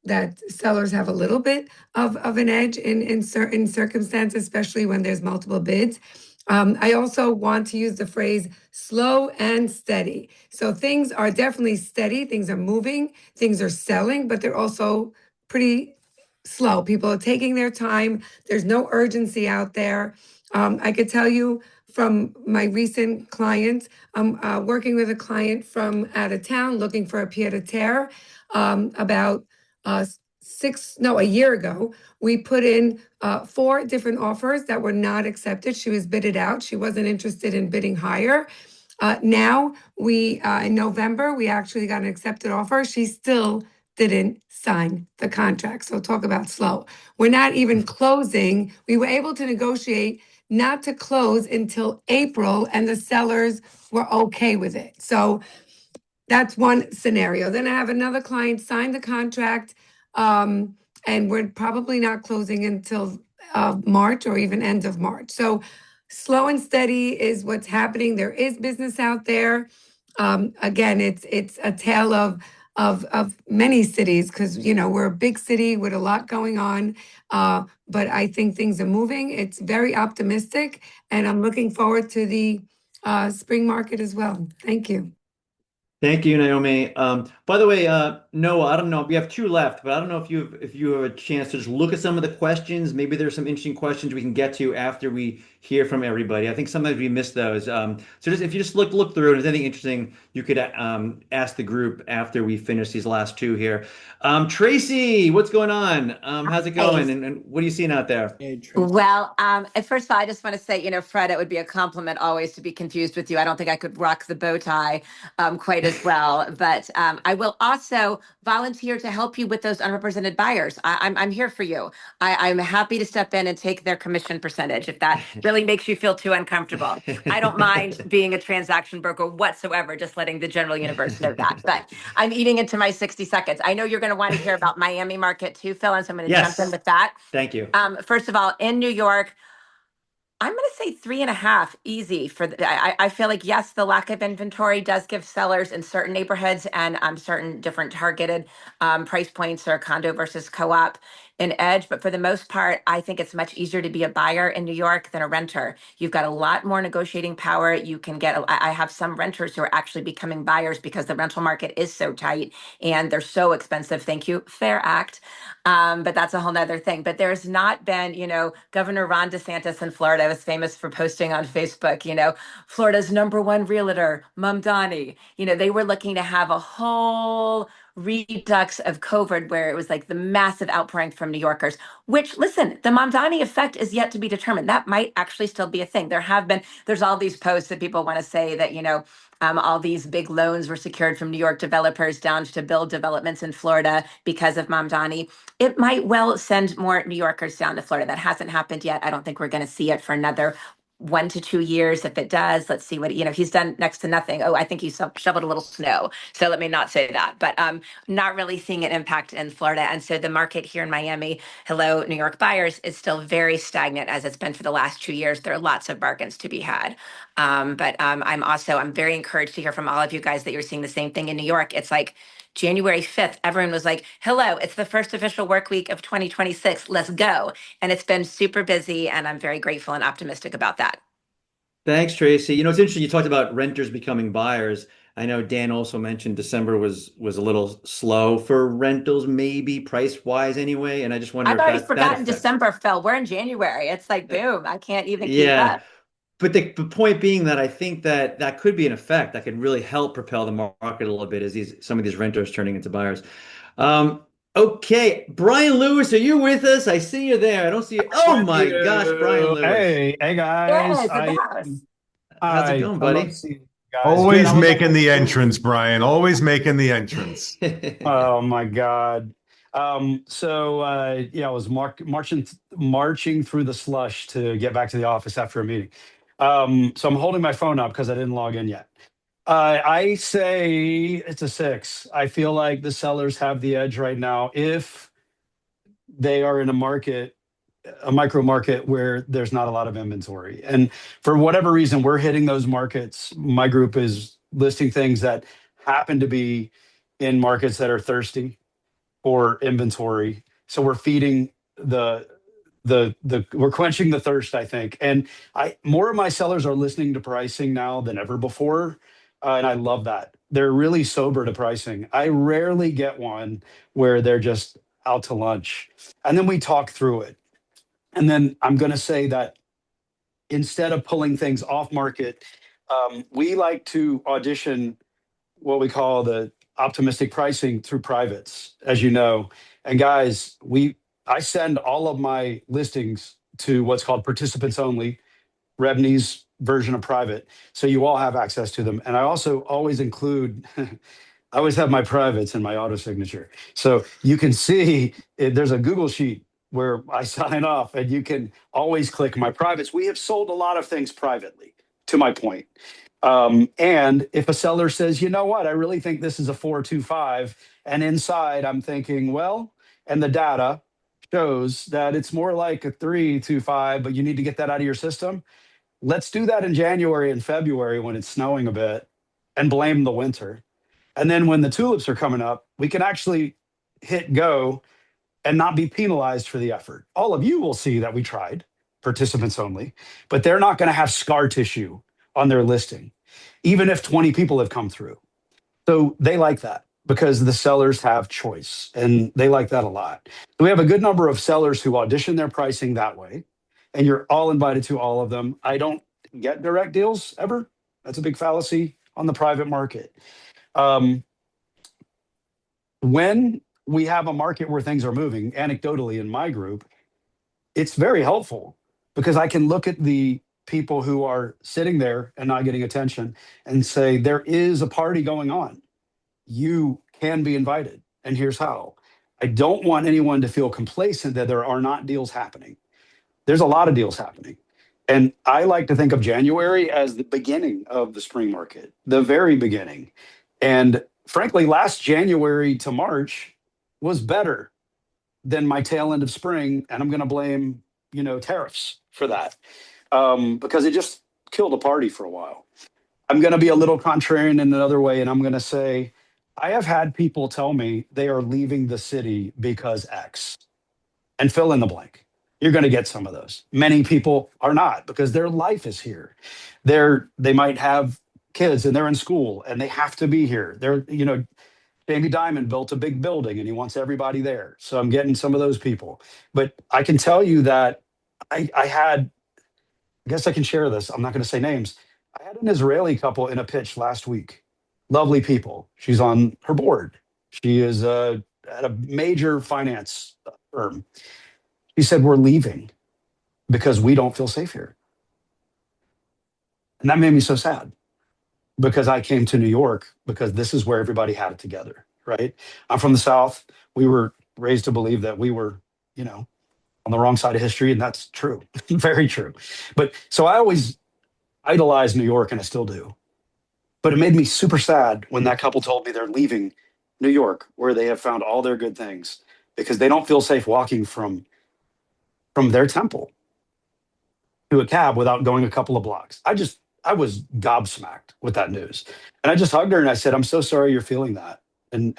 that sellers have a little bit of an edge in certain circumstances, especially when there's multiple bids. I also want to use the phrase slow and steady. So things are definitely steady, things are moving, things are selling, but they're also pretty slow. People are taking their time. There's no urgency out there. I could tell you from my recent clients, I'm working with a client from out of town looking for a pied-à-terre. About a year ago, we put in 4 different offers that were not accepted. She was bidded out. She wasn't interested in bidding higher. Now in November, we actually got an accepted offer. She still didn't sign the contract. So talk about slow. We're not even closing. We were able to negotiate not to close until April, and the sellers were okay with it. So that's one scenario. Then I have another client sign the contract, and we're probably not closing until March or even end of March. So slow and steady is what's happening. There is business out there. Again, it's a tale of many cities because we're a big city with a lot going on. But I think things are moving. It's very optimistic, and I'm looking forward to the spring market as well. Thank you. Thank you, Naomi. By the way, Noah, I don't know. We have 2 left, but I don't know if you have a chance to just look at some of the questions. Maybe there's some interesting questions we can get to after we hear from everybody. I think sometimes we miss those. So just if you just look through, and if there's anything interesting, you could ask the group after we finish these last 2 here. Tracy, what's going on? How's it going? Hey, And what are you seeing out there? Hey, Tracy. well, first of all, I just want to say, Fred, it would be a compliment always to be confused with you. I don't think I could rock the bow tie quite as well, but I will also volunteer to help you with those unrepresented buyers. I'm here for you. I'm happy to step in and take their commission percentage if that really makes you feel too uncomfortable. I don't mind being a transaction broker whatsoever, just letting the general universe know that. But I'm eating into my 60 seconds. I know you're going to want to hear about Miami market too, Phil, and so I'm going to jump in Yes. with that. Thank you. First of all, in New York, I'm going to say 3.5, easy for I feel like, yes, the lack of inventory does give sellers in certain neighborhoods and certain different targeted price points or condo versus co-op an edge. But for the most part, I think it's much easier to be a buyer in New York than a renter. You've got a lot more negotiating power. You can get, I have some renters who are actually becoming buyers because the rental market is so tight and they're so expensive. Thank you, Fair Act. But that's a whole nother thing. But there's not been, Governor Ron DeSantis in Florida was famous for posting on Facebook, Florida's #1 realtor, Mamdani. They were looking to have a whole redux of COVID, where it was like the massive outpouring from New Yorkers, which, listen, the Mamdani effect is yet to be determined. That might actually still be a thing. There's all these posts that people want to say that, all these big loans were secured from New York developers down to build developments in Florida because of Mamdani. It might well send more New Yorkers down to Florida. That hasn't happened yet. I don't think we're going to see it for another 1 to 2 years. If it does, let's see what, he's done next to nothing. Oh, I think he shoveled a little snow. So let me not say that, but not really seeing an impact in Florida. And so the market here in Miami, hello, New York buyers, is still very stagnant as it's been for the last 2 years. There are lots of bargains to be had. But I'm very encouraged to hear from all of you guys that you're seeing the same thing in New York. It's like January 5th, everyone was like, hello, it's the first official work week of 2026. Let's go. And it's been super busy, and I'm very grateful and optimistic about that. Thanks, Tracy. It's interesting. You talked about renters becoming buyers. I know Dan also mentioned December was a little slow for rentals, maybe price wise anyway. And I just wonder I've if already that forgotten affects. December, Phil. We're in January. It's like, boom, I can't even keep Yeah. up. But the point being that I think that could be an effect that could really help propel the market a little bit as some of these renters turning into buyers. Okay, Brian Lewis, are you with us? I see you there. I don't see you. Oh my gosh, Brian Lewis. Hey guys. Yes, at the house. How's it I going, love buddy? seeing you guys. Good. Always I was on making my the phone. entrance, Brian. Always making the entrance. Oh my God. I was marching through the slush to get back to the office after a meeting. So I'm holding my phone up because I didn't log in yet. I say it's a 6. I feel like the sellers have the edge right now if they are in a micro market where there's not a lot of inventory. And for whatever reason, we're hitting those markets. My group is listing things that happen to be in markets that are thirsty for inventory. So we're feeding we're quenching the thirst, I think. And more of my sellers are listening to pricing now than ever before. And I love that. They're really sober to pricing. I rarely get one where they're just out to lunch. And then we talk through it. And then I'm going to say that instead of pulling things off market, we like to audition what we call the optimistic pricing through privates, as you know. And guys, I send all of my listings to what's called participants only, Rebney's version of private. So you all have access to them. And I also always include, I always have my privates in my auto signature. So you can see there's a Google sheet where I sign off and you can always click my privates. We have sold a lot of things privately, to my point. And if a seller says, you know what, I really think this is a 4.25, and inside I'm thinking, well, and the data shows that it's more like a 3.25, but you need to get that out of your system. Let's do that in January and February when it's snowing a bit and blame the winter. And then when the tulips are coming up, we can actually hit go and not be penalized for the effort. All of you will see that we tried, participants only, but they're not going to have scar tissue on their listing, even if 20 people have come through. So they like that because the sellers have choice, and they like that a lot. So we have a good number of sellers who audition their pricing that way, and you're all invited to all of them. I don't get direct deals ever. That's a big fallacy on the private market. When we have a market where things are moving, anecdotally in my group, it's very helpful because I can look at the people who are sitting there and not getting attention and say, there is a party going on. You can be invited. And here's how. I don't want anyone to feel complacent that there are not deals happening. There's a lot of deals happening. And I like to think of January as the beginning of the spring market, the very beginning. And frankly, last January to March was better than my tail end of spring. And I'm going to blame, tariffs for that because it just killed a party for a while. I'm going to be a little contrarian in another way. And I'm going to say, I have had people tell me they are leaving the city because X, and fill in the blank. You're going to get some of those. Many people are not because their life is here. They might have kids and they're in school and they have to be here. Jamie Dimon built a big building and he wants everybody there. So I'm getting some of those people. But I can tell you that I guess I can share this. I'm not going to say names. I had an Israeli couple in a pitch last week. Lovely people. She's on her board. She is at a major finance firm. She said, we're leaving because we don't feel safe here. And that made me so sad because I came to New York because this is where everybody had it together, right? I'm from the South. We were raised to believe that we were, you know, on the wrong side of history, and that's true, very true. But so I always idolized New York, and I still do. But it made me super sad when that couple told me they're leaving New York, where they have found all their good things, because they don't feel safe walking from their temple to a cab without going a couple of blocks. I was gobsmacked with that news, and I just hugged her and I said, "I'm so sorry you're feeling that." And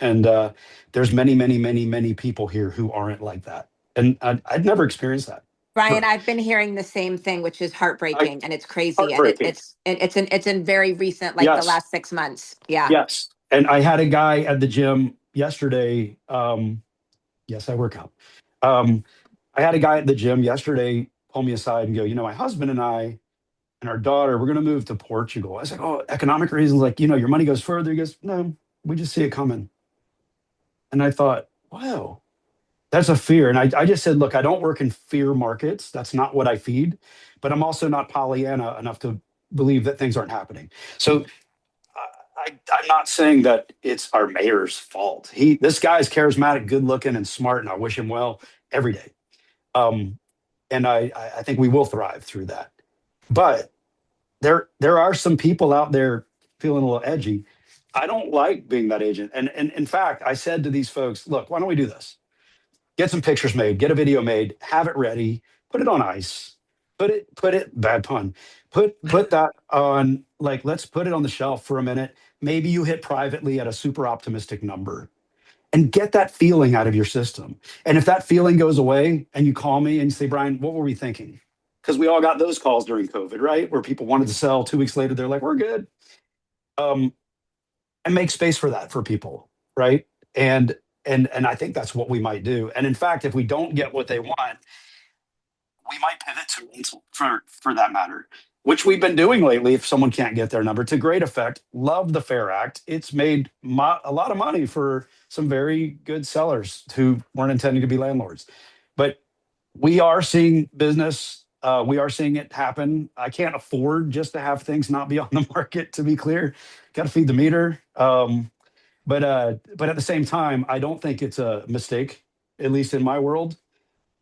there's many, many, many, many people here who aren't like that, and I'd never experienced that. Brian, I've been hearing the same thing, which is I, heartbreaking and it's crazy. And heartbreaking. it's in very recent, like the Yes, last 6 months. Yeah. yes. And I had a guy at the gym yesterday. Yes, I work out. Um, I had a guy at the gym yesterday pull me aside and go, my husband and I and our daughter, we're going to move to Portugal. I was like, oh, economic reasons, like, your money goes further. He goes, no, we just see it coming. And I thought, wow, that's a fear. And I just said, look, I don't work in fear markets. That's not what I feed, but I'm also not Pollyanna enough to believe that things aren't happening. So I'm not saying that it's our mayor's fault. This guy's charismatic, good looking, and smart, and I wish him well every day. And I think we will thrive through that. But there are some people out there feeling a little edgy. I don't like being that agent. And in fact, I said to these folks, look, why don't we do this? Get some pictures made, get a video made, have it ready, put it on ice, bad pun, put that on, like, let's put it on the shelf for a minute. Maybe you hit privately at a super optimistic number and get that feeling out of your system. And if that feeling goes away and you call me and you say, Brian, what were we thinking? Because we all got those calls during COVID, right? Where people wanted to sell 2 weeks later, they're like, we're good. And make space for that for people, right? And I think that's what we might do. And in fact, if we don't get what they want, we might pivot to rental for that matter, which we've been doing lately. If someone can't get their number, to great effect. Love the Fair Act. It's made a lot of money for some very good sellers who weren't intending to be landlords. But we are seeing business. We are seeing it happen. I can't afford just to have things not be on the market, to be clear. Got to feed the meter. But at the same time, I don't think it's a mistake, at least in my world.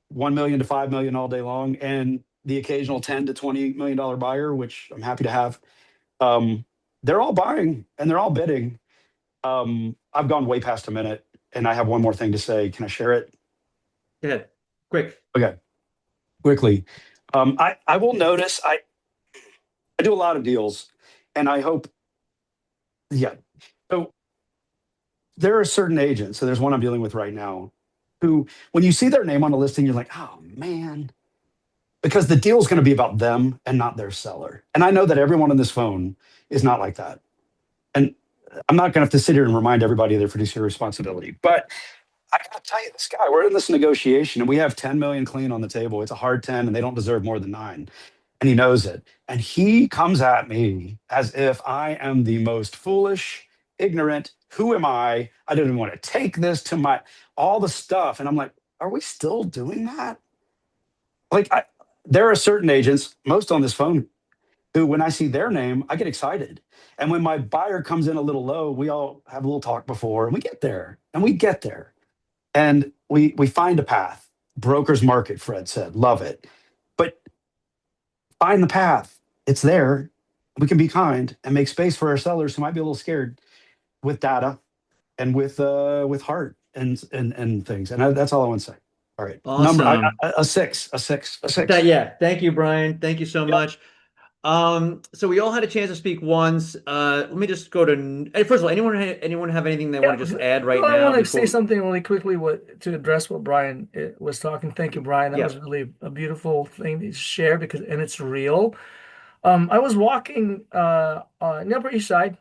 1 million to 5 million all day long, and the occasional 10 to 20 million dollar buyer, which I'm happy to have. They're all buying and they're all bidding. I've gone way past a minute, and I have one more thing to say. Can I share it? Go ahead. Quick. Okay. Quickly. I will notice I do a lot of deals, and I hope, yeah. So there are certain agents. So there's one I'm dealing with right now who, when you see their name on a listing, you're like, oh man, because the deal is going to be about them and not their seller. And I know that everyone on this phone is not like that. And I'm not going to have to sit here and remind everybody of their fiduciary responsibility. But I got to tell you, this guy, we're in this negotiation and we have 10 million clean on the table. It's a hard 10 and they don't deserve more than 9. And he knows it. And he comes at me as if I am the most foolish, ignorant, who am I? I didn't want to take this to all the stuff. And I'm like, are we still doing that? Like, there are certain agents, most on this phone, who, when I see their name, I get excited. And when my buyer comes in a little low, we all have a little talk before, and we get there, and we get there. And we find a path. Broker's market, Fred said, love it. But find the path. It's there. We can be kind and make space for our sellers who might be a little scared, with data and with heart and things. And that's all I want to say. All right. Awesome. Number a six. Yeah. Thank you, Brian. Thank you so much. So we all had a chance to speak once. Let me just go to, first of all, anyone have anything they want to just add right now? I want to say something really quickly to address what Brian was talking. Thank you, Brian. That was really a beautiful thing to share and it's real. I was walking on the Upper East Side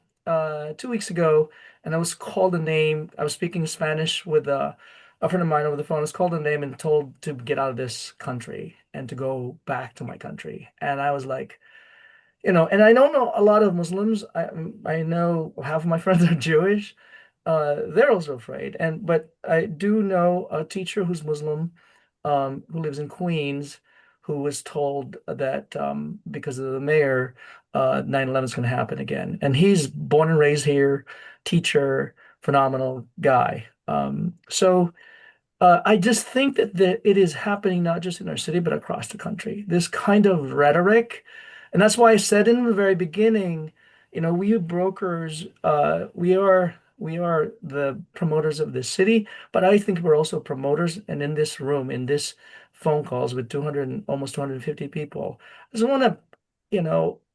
2 weeks ago, and I was called a name. I was speaking Spanish with a friend of mine over the phone. I was called a name and told to get out of this country and to go back to my country. And I was like, and I don't know a lot of Muslims. I know half of my friends are Jewish. they're also afraid. But I do know a teacher who's Muslim, who lives in Queens, who was told that because of the mayor, 9/11 is going to happen again. And he's born and raised here, teacher, phenomenal guy. I just think that it is happening not just in our city, but across the country. This kind of rhetoric. And that's why I said in the very beginning, we brokers, we are the promoters of this city, but I think we're also promoters. And in this room, in this phone calls with 200, almost 250 people, I just want to,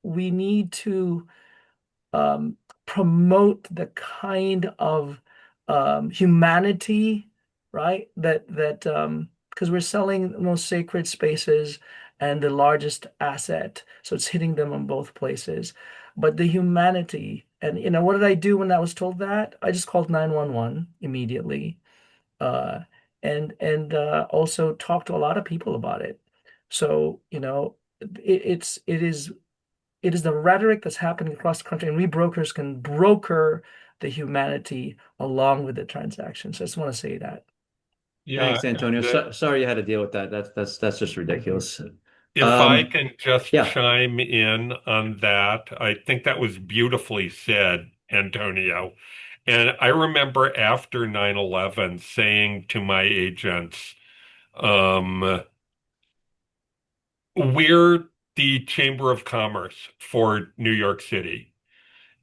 we need to promote the kind of humanity, right? Because we're selling the most sacred spaces and the largest asset, so it's hitting them on both places. But the humanity, and what did I do when I was told that? I just called 911 immediately, uh, and also talked to a lot of people about it. So, it is the rhetoric that's happening across the country, and we brokers can broker the humanity along with the transaction. So I just want to say that. Yeah, Thanks, Antonio. Sorry you had to deal with that. That's just ridiculous. if I can just Yeah. chime in on that, I think that was beautifully said, Antonio. And I remember after 9/11 saying to my agents, we're the Chamber of Commerce for New York City.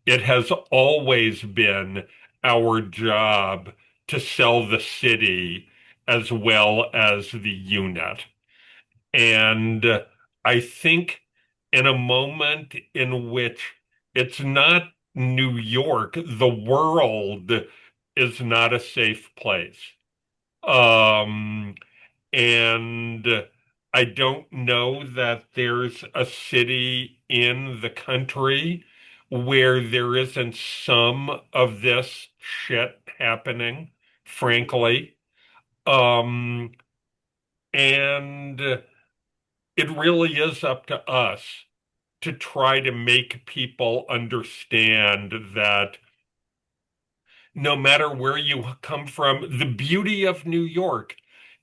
It has always been our job to sell the city as well as the unit. And I think in a moment in which it's not New York, the world is not a safe place. Um, and I don't know that there's a city in the country where there isn't some of this shit happening, frankly. Um, and it really is up to us to try to make people understand that no matter where you come from, the beauty of New York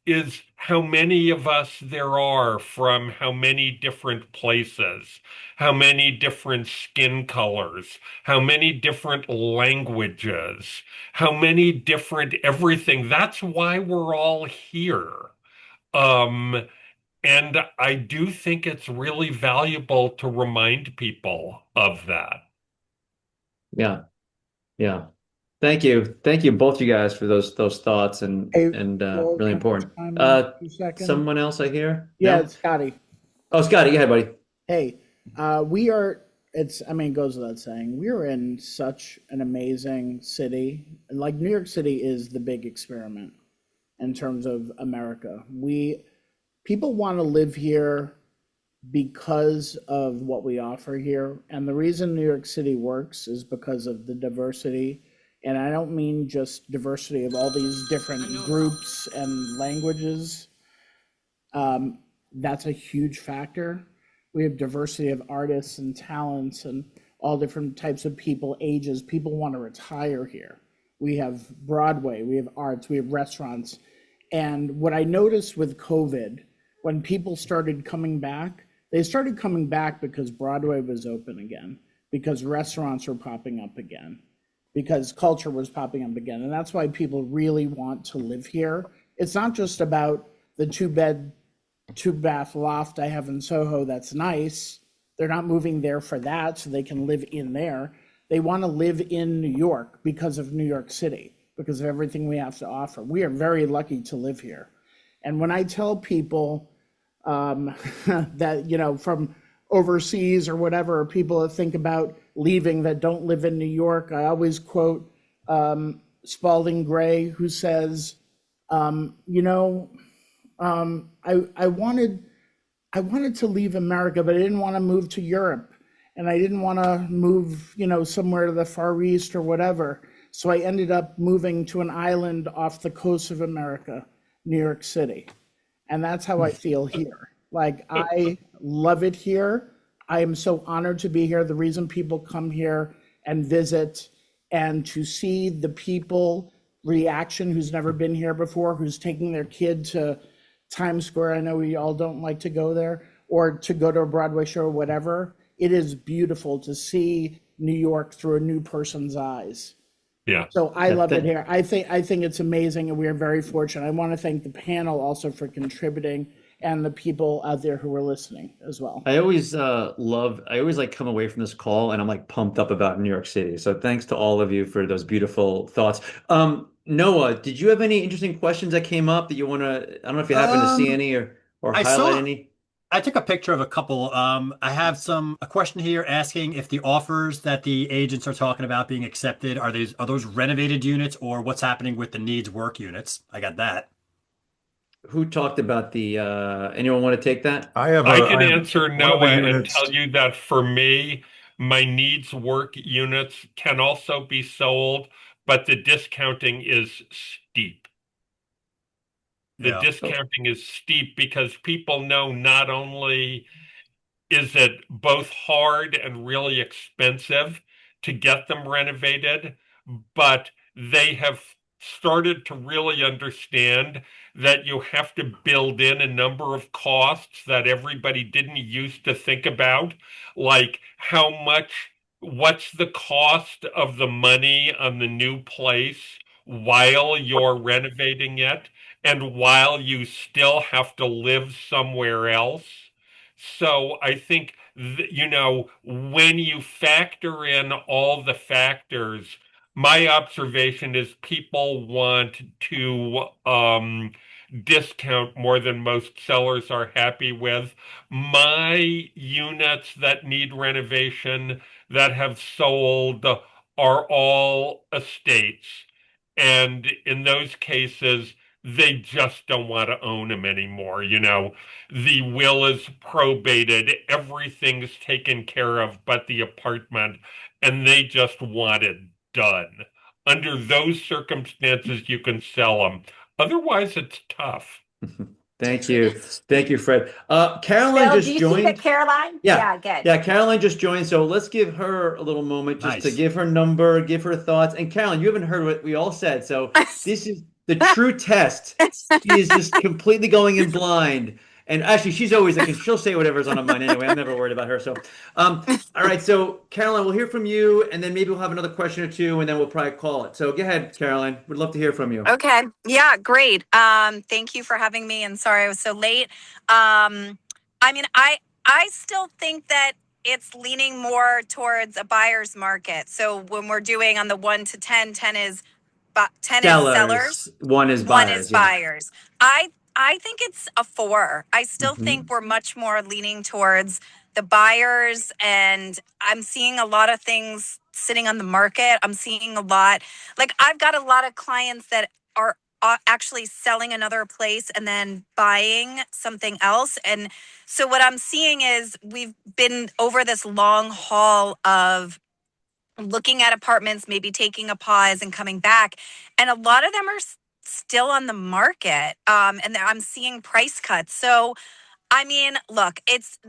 is how many of us there are from how many different places, how many different skin colors, how many different languages, how many different everything. That's why we're all here. Um, and I do think it's really valuable to remind people of that. Yeah. Yeah. Thank you both you guys for those thoughts and Hey, really can I important. chime in for 2 seconds? Someone else I hear? Yeah, No? it's Scotty. Oh, Scotty, go ahead, buddy. Hey, it goes without saying, we're in such an amazing city. Like New York City is the big experiment in terms of America. People want to live here because of what we offer here. And the reason New York City works is because of the diversity. And I don't mean just diversity of all these different groups and languages. That's a huge factor. We have diversity of artists and talents and all different types of people, ages. People want to retire here. We have Broadway, we have arts, we have restaurants. And what I noticed with COVID, when people started coming back, they started coming back because Broadway was open again, because restaurants were popping up again, because culture was popping up again. And that's why people really want to live here. It's not just about the 2-bed, 2-bath loft I have in Soho that's nice. They're not moving there for that so they can live in there. They want to live in New York because of New York City, because of everything we have to offer. We are very lucky to live here. And when I tell people that, from overseas or whatever, people that think about leaving that don't live in New York, I always quote Spalding Gray, who says, I wanted to leave America, but I didn't want to move to Europe, and I didn't want to move, somewhere to the Far East or whatever. So I ended up moving to an island off the coast of America, New York City. And that's how I feel here. Like, I love it here. I am so honored to be here. The reason people come here and visit and to see the people reaction who's never been here before, who's taking their kid to Times Square. I know we all don't like to go there, or to go to a Broadway show or whatever. It is beautiful to see New York through a new person's eyes. Yeah. So I love it here. I think it's amazing, and we are very fortunate. I want to thank the panel also for contributing, and the people out there who were listening as well. I always like come away from this call and I'm like pumped up about New York City. So thanks to all of you for those beautiful thoughts. Noah, did you have any interesting questions that came up that you want to, I don't know if you happen to see any or I highlight saw any? I took a picture of a couple. I have a question here asking if the offers that the agents are talking about being accepted are those renovated units, or what's happening with the needs work units. I got that. Who talked about the anyone want to take that? I can answer one of the Noah and units. tell you that for me, my needs work units can also be sold, but the discounting is steep. The Yeah. discounting is steep because people know not only is it both hard and really expensive to get them renovated, but they have started to really understand that you have to build in a number of costs that everybody didn't used to think about, like what's the cost of the money on the new place while you're renovating it and while you still have to live somewhere else. So I think, when you factor in all the factors, my observation is people want to discount more than most sellers are happy with. My units that need renovation that have sold are all estates. And in those cases, they just don't want to own them anymore. The will is probated, everything's taken care of but the apartment, and they just want it done. Under those circumstances, you can sell them. Otherwise, it's tough. Thank you. Thank you, Fred. Caroline Bill, do just you see that joined. Caroline? Yeah. Good. Yeah, Caroline just joined. So let's give her a little moment just to Nice. give her number, give her thoughts. And Caroline, you haven't heard what we all said. So this is the true test. She is just completely going in blind. And actually, she's always like, she'll say whatever's on her mind anyway. I'm never worried about her. So, all right. So, Caroline, we'll hear from you, and then maybe we'll have another question or two, and then we'll probably call it. So, go ahead, Caroline. We'd love to hear from you. Okay. Yeah, great. Thank you for having me, and sorry I was so late. I mean, I still think that it's leaning more towards a buyer's market. So when we're doing on the 1 to 10, 10 is 10 is sellers, One is one buyers. is buyers. I think it's a 4. I still think we're much more leaning towards the buyers, and I'm seeing a lot of things sitting on the market. I'm seeing a lot, like I've got a lot of clients that are actually selling another place and then buying something else. And so what I'm seeing is we've been over this long haul of looking at apartments, maybe taking a pause and coming back. And a lot of them are still on the market. And I'm seeing price cuts. So, I mean, look, it's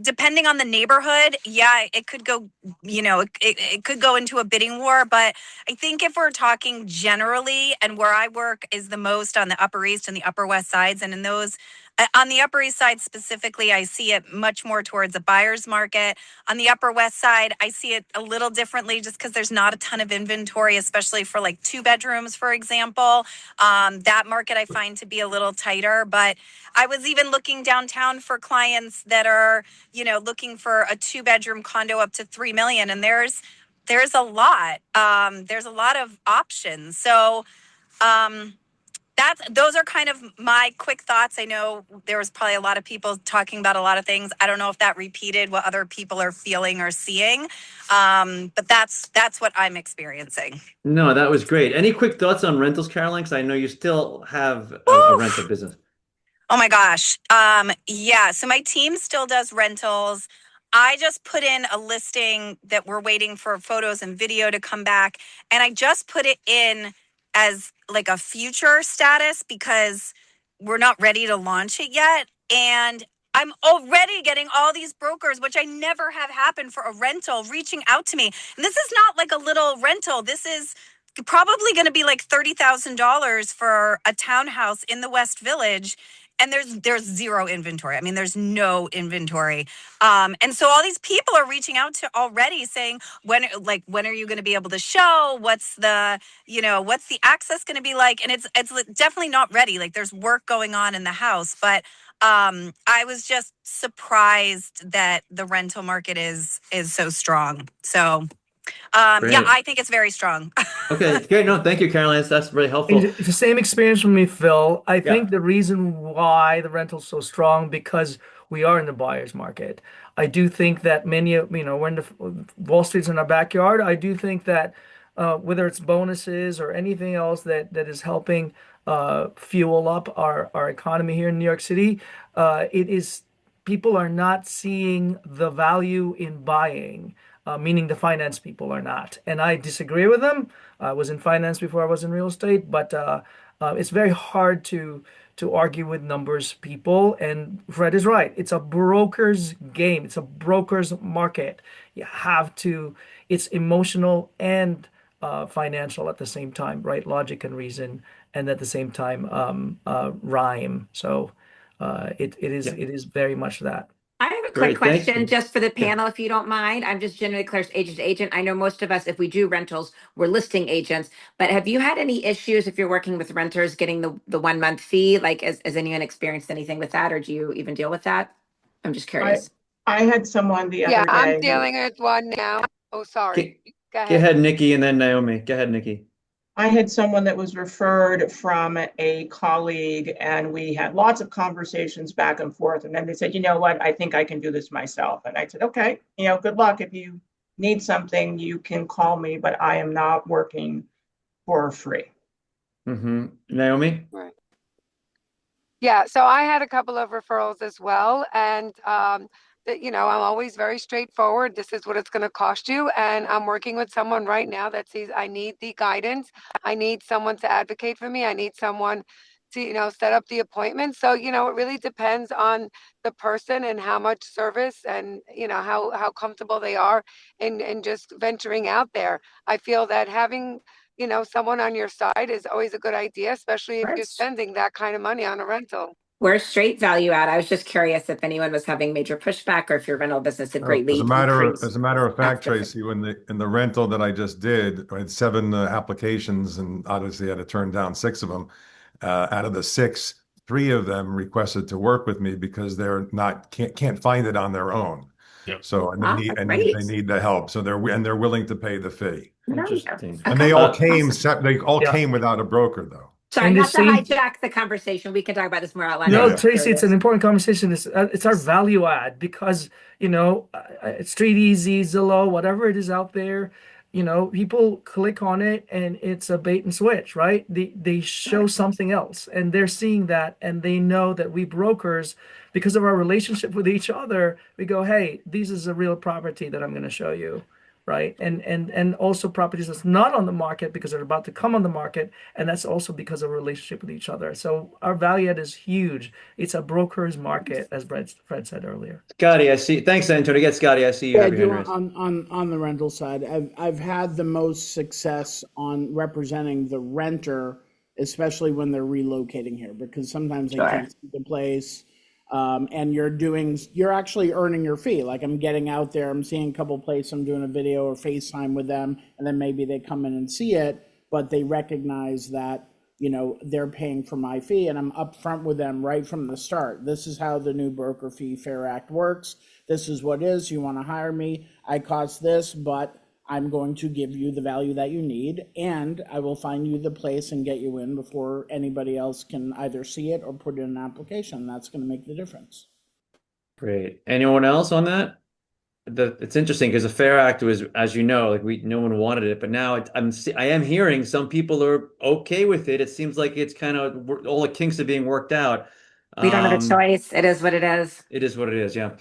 depending on the neighborhood. Yeah, it could go, it could go into a bidding war. But I think if we're talking generally, and where I work is the most on the Upper East and the Upper West sides, and in those, on the Upper East side specifically, I see it much more towards a buyer's market. On the Upper West side, I see it a little differently just because there's not a ton of inventory, especially for like 2 bedrooms, for example. That market I find to be a little tighter. But I was even looking downtown for clients that are, looking for a 2-bedroom condo up to 3 million. And there's a lot. There's a lot of options. So, those are kind of my quick thoughts. I know there was probably a lot of people talking about a lot of things. I don't know if that repeated what other people are feeling or seeing, but that's what I'm experiencing. No, that was great. Any quick thoughts on rentals, Caroline? Because I know you still have a rental business. Oh my gosh. Yeah. So my team still does rentals. I just put in a listing that we're waiting for photos and video to come back. And I just put it in as like a future status because we're not ready to launch it yet. And I'm already getting all these brokers, which I never have happened for a rental, reaching out to me. And this is not like a little rental. This is probably going to be like $30,000 for a townhouse in the West Village. And there's zero inventory. I mean, there's no inventory. And so all these people are reaching out to already saying, when are you going to be able to show? What's the access going to be like? And it's definitely not ready. Like there's work going on in the house, but I was just surprised that the rental market is so strong. So yeah, I think it's very strong. Okay, great. No, thank you, Caroline. That's really helpful. It's the same experience for me, Phil. I Yeah. think the reason why the rental's so strong because we are in the buyer's market. I do think that many of, we're in the Wall Street's in our backyard. I do think that whether it's bonuses or anything else that is helping fuel up our economy here in New York City, it is people are not seeing the value in buying, meaning the finance people are not. And I disagree with them. I was in finance before I was in real estate, but it's very hard to argue with numbers people. And Fred is right. It's a broker's game. It's a broker's market. You have to. It's emotional and financial at the same time, right? Logic and reason, and at the same time, rhyme. So it is very much that. I have a Great, quick thank question you. just for the Yeah. panel, if you don't mind. I'm just generally clears agent to agent. I know most of us, if we do rentals, we're listing agents. But have you had any issues if you're working with renters getting the 1 month fee? Like, has anyone experienced anything with that, or do you even deal with that? I'm just curious. I had someone the Yeah, other I'm day. dealing with one now. Oh, sorry. Go Go ahead, Nikki, and then Naomi. Go ahead, Nikki. I had someone that was referred from a colleague, and we had lots of conversations back and forth. And then they said, you know what, I think I can do this myself. And I said, okay, good luck. If you need something, you can call me, but I am not working for free. Naomi? Right. Yeah, so I had a couple of referrals as well, and I'm always very straightforward. This is what it's going to cost you, and I'm working with someone right now that sees I need the guidance. I need someone to advocate for me. I need someone to set up the appointment. So it really depends on the person and how much service and how comfortable they are in just venturing out there. I feel that having someone on your side is always a good idea, especially if you're spending that kind of money on a rental. Where's straight value at? I was just curious if anyone was having major pushback or if your rental business had greatly increased. As a matter of fact, Tracy, in the rental that I just did, I had 7 applications and obviously had to turn down 6 of them. Out of the 6, 3 of them requested to work with me because they're can't find it on their own. Yeah. So they need the help. So they're willing to pay the fee. Interesting. And they all came. They all came without a broker, though. Sorry, not to hijack the conversation. We can talk about this more outline. No, Tracy, it's an important conversation. It's our value add because Street Easy, Zillow, whatever it is out there, people click on it and it's a bait and switch, right? They show something else and they're seeing that and they know that we brokers, because of our relationship with each other, we go, hey, this is a real property that I'm going to show you. Right. And also properties that's not on the market because they're about to come on the market. And that's also because of a relationship with each other. So our value add is huge. It's a broker's market, as Fred said earlier. Scotty, I see. Thanks, Antonio. Get Scotty. I see you. On the rental side, I've had the most success on representing the renter, especially when they're relocating here, because sometimes they can't see the place. And you're actually earning your fee. Like I'm getting out there, I'm seeing a couple places, I'm doing a video or FaceTime with them, and then maybe they come in and see it, but they recognize that, they're paying for my fee, and I'm upfront with them right from the start. This is how the new Broker Fee Fair Act works. This is what is. You want to hire me, I cost this, but I'm going to give you the value that you need, and I will find you the place and get you in before anybody else can either see it or put in an application. That's going to make the difference. Great. Anyone else on that? It's interesting because the Fair Act was, as you know, no one wanted it, but now I am hearing some people are okay with it. It seems like it's kind of all the kinks are being worked out. We don't have a choice. It is what it is. It is what it is. Yeah.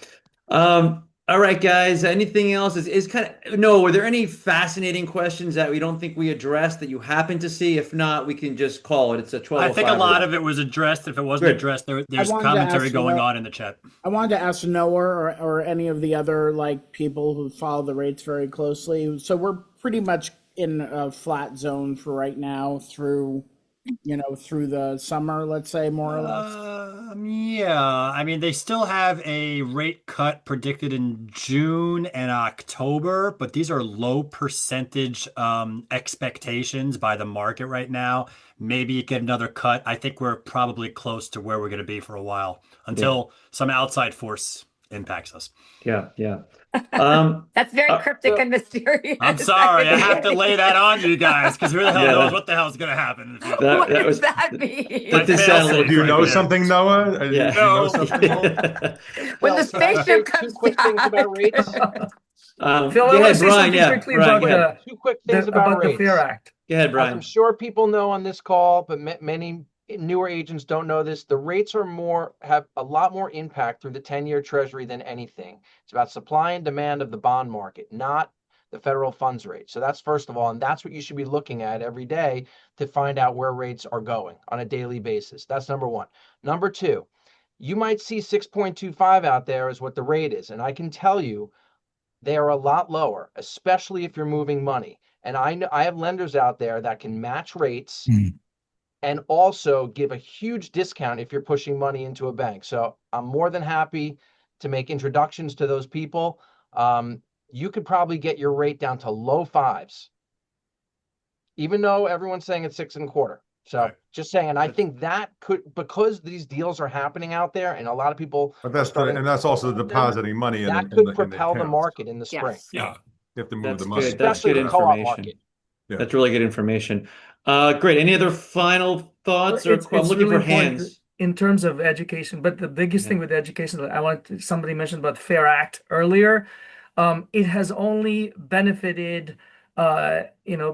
All right, guys. Anything else is kind of no? Were there any fascinating questions that we don't think we addressed that you happen to see? If not, we can just call it. It's a I think a 12:05. lot of it was addressed. If it wasn't Good. addressed, I there's wanted to commentary ask going Noah. on in the chat. I wanted to ask Noah or any of the other like people who follow the rates very closely. So we're pretty much in a flat zone for right now through the summer, let's say, more or less. Yeah, I mean, they still have a rate cut predicted in June and October, but these are low percentage expectations by the market right now. Maybe you get another cut. I think we're probably close to where we're going to be for a while until some outside force impacts us. Yeah, yeah. That's very cryptic and mysterious. I'm sorry, I have to lay that on you guys because who the hell Yeah, knows what the hell's going to happen in the future. That What does was that mean? that did sound a little Do you know creepy. something, Noah? Do you Yeah. know something? When the Can I say spaceship two comes quick things about down. rates? Phil, Go I want ahead, to say Brian. something Yeah, quickly Brian, about go ahead. Two quick things about the rates. Fair Act. Go ahead, As Brian. I'm sure people know on this call, but many newer agents don't know this. The rates have a lot more impact through the 10-year Treasury than anything. It's about supply and demand of the bond market, not the federal funds rate. So that's first of all, and that's what you should be looking at every day to find out where rates are going on a daily basis. That's number one. Number two, you might see 6.25 out there is what the rate is, and I can tell you they are a lot lower, especially if you're moving money. And I know I have lenders out there that can match rates and also give a huge discount if you're pushing money into a bank. So I'm more than happy to make introductions to those people. You could probably get your rate down to low fives, even though everyone's saying it's 6.25. So just saying, and I think that could, because these deals are happening out there and a lot of people But that's also depositing money in that the, could the propel the accounts. market in the spring. Yes. Yeah. You have to move That's the money. good. That's Especially good the co-op information. market. Yeah. That's really good information. Great. Any other final thoughts? It's I'm looking really for important hands. in terms of education, but the biggest thing with education, somebody mentioned about the Fair Act earlier. It has only benefited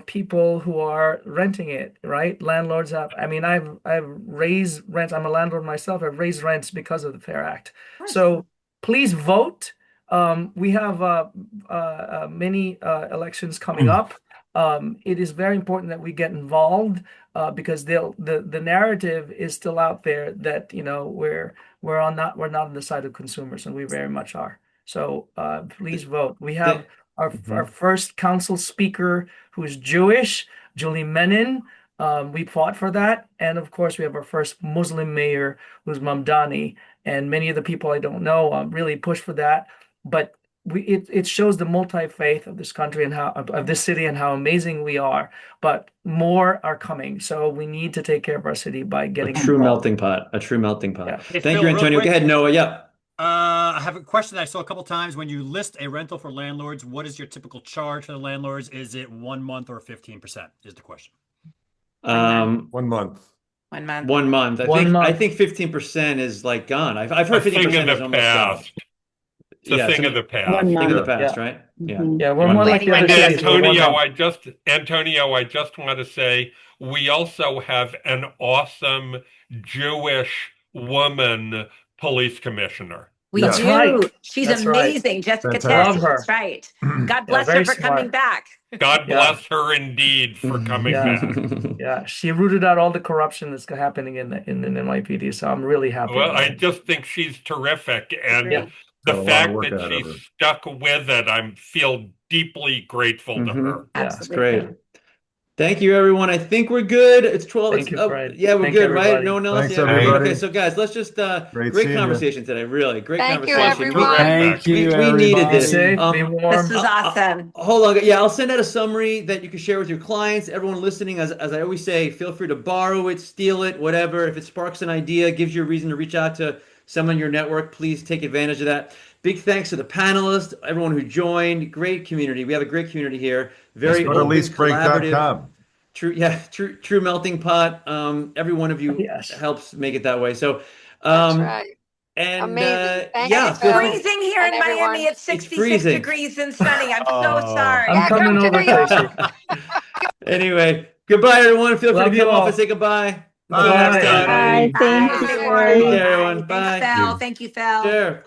people who are renting it, right? Landlords have. I mean, I've raised rents. I'm a landlord myself. I've raised rents because of the Fair Act. So please vote. We have many elections coming up. It is very important that we get involved because the narrative is still out there that we're not on the side of consumers, and we very much are. So please vote. We have our first council speaker who's Jewish, Julie Menin. We fought for that, and of course we have our first Muslim mayor who's Mamdani, and many of the people I don't know really push for that. But it shows the multi-faith of this country and how of this city and how amazing we are. But more are coming, so we need to take care of our city by getting A true involved. melting pot. A true melting pot. Yeah. Hey, Thank Phil, you, real Antonio. quick. Go ahead, Noah. Yeah. I have a question that I saw a couple times. When you list a rental for landlords, what is your typical charge for the landlords? Is it 1 month or 15%? Is the question. 1 month. 1 month. 1 month. I think 15% is like gone. I've heard 15% is almost gone. It's a thing of the past. Thing of the past, right? Yeah. Yeah, we're more like the other And cities. Antonio, I just want to say we also have an awesome Jewish woman police commissioner. We That's do. right. She's That's right. amazing. Jessica Fantastic. Tisch. Love her. That's right. God Yeah, bless her very for coming smart. back. God bless her indeed for coming Yeah. back. Yeah, she rooted out all the corruption that's happening in the NYPD. So I'm really happy. Well, about I it. just think she's terrific. And Agreed. the Got a lot of fact work that ahead of she her. stuck with it, I feel deeply grateful to her. Yeah, That's great. Thank you, everyone. I think we're good. It's 12. Thank you, Fred. Yeah, we're Thank good, right? everybody. No one else? Thanks, Yeah, great. everybody. Okay, so guys, let's just Great great seeing you. conversation today. Really great Thank you, conversation. everyone. Thank you, We needed Be this. safe, be warm. This is awesome. Hold on. Yeah, I'll send out a summary that you can share with your clients. Everyone listening, as I always say, feel free to borrow it, steal it, whatever. If it sparks an idea, gives you a reason to reach out to someone in your network, please take advantage of that. Big thanks to the panelists, everyone who joined. Great community. We have a great community here. Very Go to open, collaborative. leasebreak.com. True melting pot. Every one of you helps make it that way. So, That's right. and Amazing. Thank yeah, you, It's Phil. freezing here And in Miami. everyone. It's It's 66 freezing. degrees and sunny. I'm so Oh. sorry. I'm Yeah, coming come to over, New York. Tracy. Anyway, goodbye, everyone. Feel free Love to you come off all. and say goodbye. Bye. Until next time. Bye. Thank Bye. you. Take care, everyone. Thanks, Bye. Phil. Thank you, Phil. Sure.